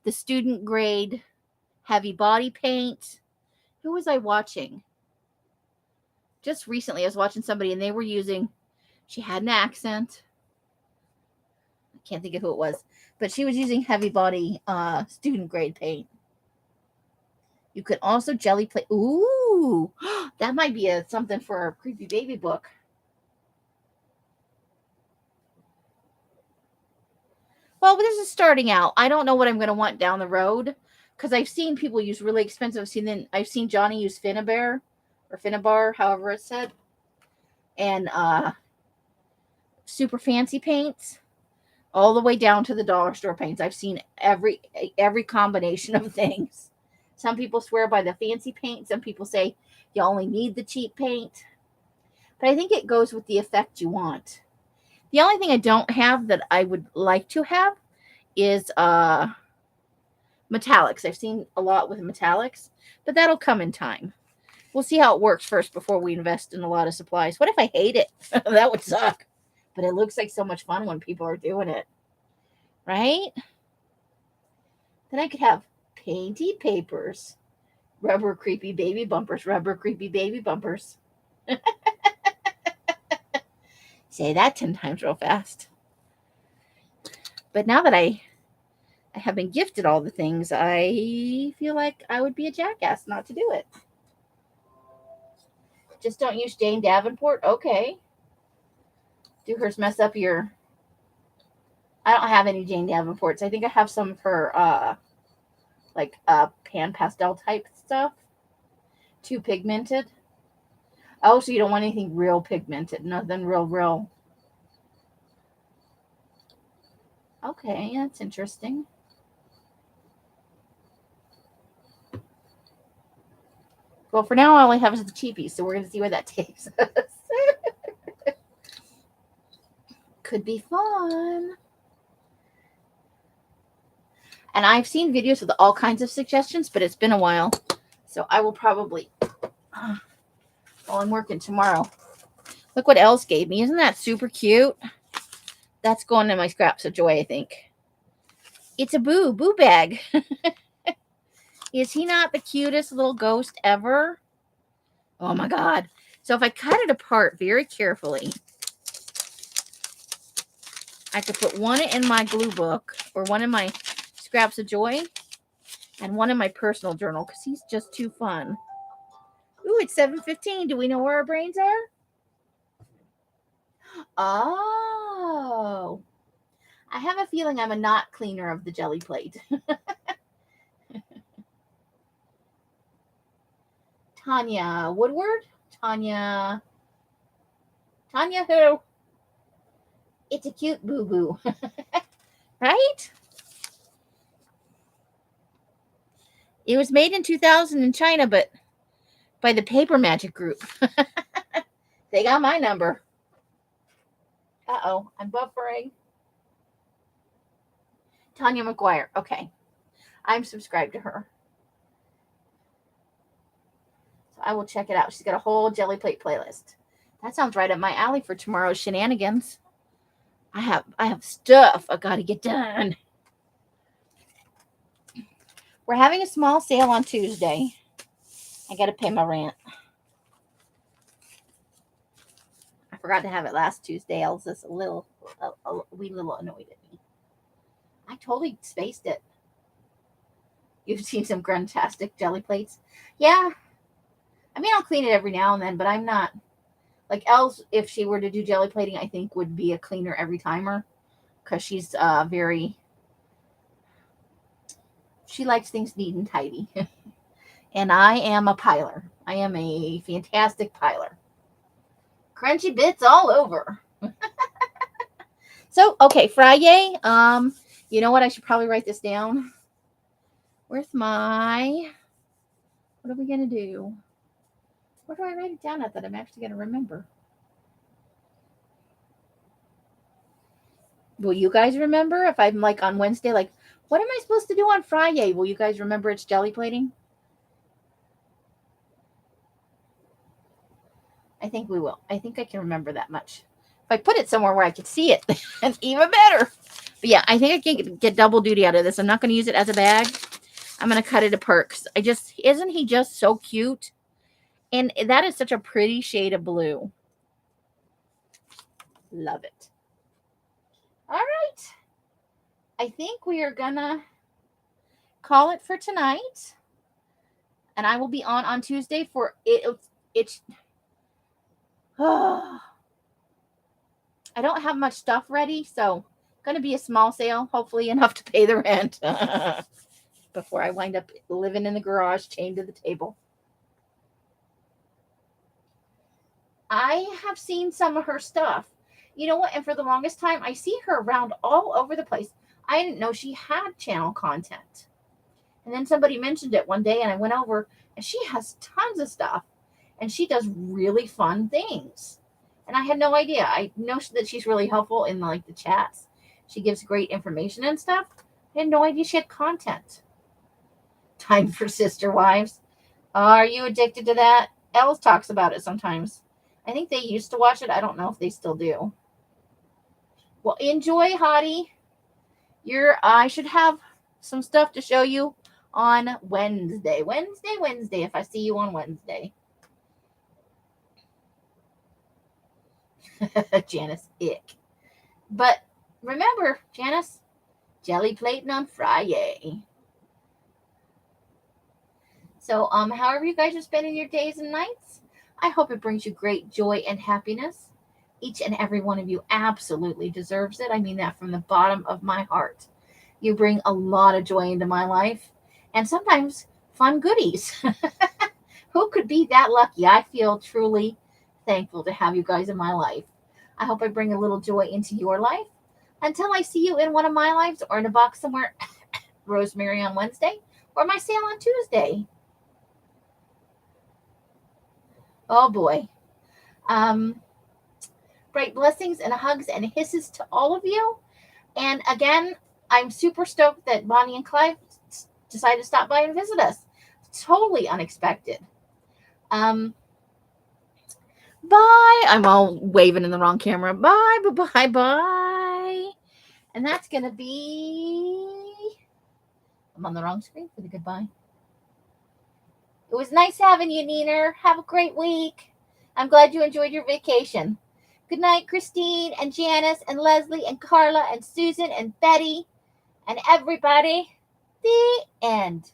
the student grade heavy body paint. Who was I watching? Just recently, I was watching somebody and they were using, she had an accent. I can't think of who it was, but she was using heavy body student grade paint. You could also jelly plate. Ooh, that might be something for a creepy baby book. Well, this is starting out. I don't know what I'm going to want down the road because I've seen people use really expensive. I've seen Johnny use Finnabar or Finnabar, however it's said, and super fancy paints, all the way down to the dollar store paints. I've seen every combination of things. Some people swear by the fancy paint. Some people say you only need the cheap paint. But I think it goes with the effect you want. The only thing I don't have that I would like to have is metallics. I've seen a lot with metallics, but that'll come in time. We'll see how it works first before we invest in a lot of supplies. What if I hate it? That would suck. But it looks like so much fun when people are doing it. Right? Then I could have painty papers. Rubber creepy baby bumpers. Rubber creepy baby bumpers. Say that 10 times real fast. But now that I have been gifted all the things, I feel like I would be a jackass not to do it. Just don't use Jane Davenport. Okay. Do hers mess up your... I don't have any Jane Davenports. I think I have some of her pan pastel type stuff. Too pigmented. Oh, so you don't want anything real pigmented. Nothing real. Okay, that's interesting. Well, for now, all I have is the cheapies, so we're going to see where that takes us. Could be fun. And I've seen videos with all kinds of suggestions, but it's been a while. So I will probably... while I'm working tomorrow. Look what Els gave me. Isn't that super cute? That's going in my scraps of joy, I think. It's a boo bag. Is he not the cutest little ghost ever? Oh my God. So if I cut it apart very carefully, I could put one in my glue book or one in my Scraps of Joy and one in my personal journal because he's just too fun. Ooh, it's 7:15. Do we know where our brains are? Oh, I have a feeling I'm a not cleaner of the jelly plate. Tanya Woodward? Tanya who? It's a cute boo-boo. Right? It was made in 2000 in China, but by the Paper Magic Group. They got my number. Uh-oh, I'm buffering. Tanya McGuire. Okay. I'm subscribed to her. So I will check it out. She's got a whole jelly plate playlist. That sounds right up my alley for tomorrow's shenanigans. I have stuff I gotta get done. We're having a small sale on Tuesday. I gotta pay my rent. I forgot to have it last Tuesday. I was just a wee little annoyed at me. I totally spaced it. You've seen some gruntastic jelly plates. Yeah. I mean, I'll clean it every now and then, but I'm not. Like Els, if she were to do jelly plating, I think would be a cleaner every timer. Because she's she likes things neat and tidy. And I am a piler. I am a fantastic piler. Crunchy bits all over. So, okay, Friday. You know what? I should probably write this down. Where's my... What are we going to do? Where do I write it down at that I'm actually going to remember? Will you guys remember if I'm like on Wednesday, like, what am I supposed to do on Friday? Will you guys remember it's jelly plating? I think we will. I think I can remember that much. If I put it somewhere where I could see it, that's even better. But yeah, I think I can get double duty out of this. I'm not going to use it as a bag. I'm going to cut it apart. Isn't he just so cute? And that is such a pretty shade of blue. Love it. All right. I think we are going to call it for tonight. And I will be on Tuesday for it. It's I don't have much stuff ready, so going to be a small sale, hopefully enough to pay the rent before I wind up living in the garage chained to the table. I have seen some of her stuff. You know what? And for the longest time, I see her around all over the place. I didn't know she had channel content. And then somebody mentioned it one day, and I went over, and she has tons of stuff. And she does really fun things. And I had no idea. I know that she's really helpful in like the chats. She gives great information and stuff. I had no idea she had content. Time for Sister Wives. Are you addicted to that? Els talks about it sometimes. I think they used to watch it. I don't know if they still do. Well, enjoy, Hottie. I should have some stuff to show you on Wednesday. Wednesday, if I see you on Wednesday. Janice, ick. But remember, Janice, jelly plating on Friday. So, however you guys are spending your days and nights, I hope it brings you great joy and happiness. Each and every one of you absolutely deserves it. I mean that from the bottom of my heart. You bring a lot of joy into my life, and sometimes fun goodies. Who could be that lucky? I feel truly thankful to have you guys in my life. I hope I bring a little joy into your life. Until I see you in one of my lives or in a box somewhere, Rosemary on Wednesday, or my sale on Tuesday. Oh boy. Bright blessings and hugs and hisses to all of you. And again, I'm super stoked that Bonnie and Clive decided to stop by and visit us. Totally unexpected. Bye. I'm all waving in the wrong camera. Bye. And that's going to be... I'm on the wrong screen for the goodbye. It was nice having you, Neener. Have a great week. I'm glad you enjoyed your vacation. Good night, Christine and Janice and Leslie and Carla and Susan and Betty and everybody. The end.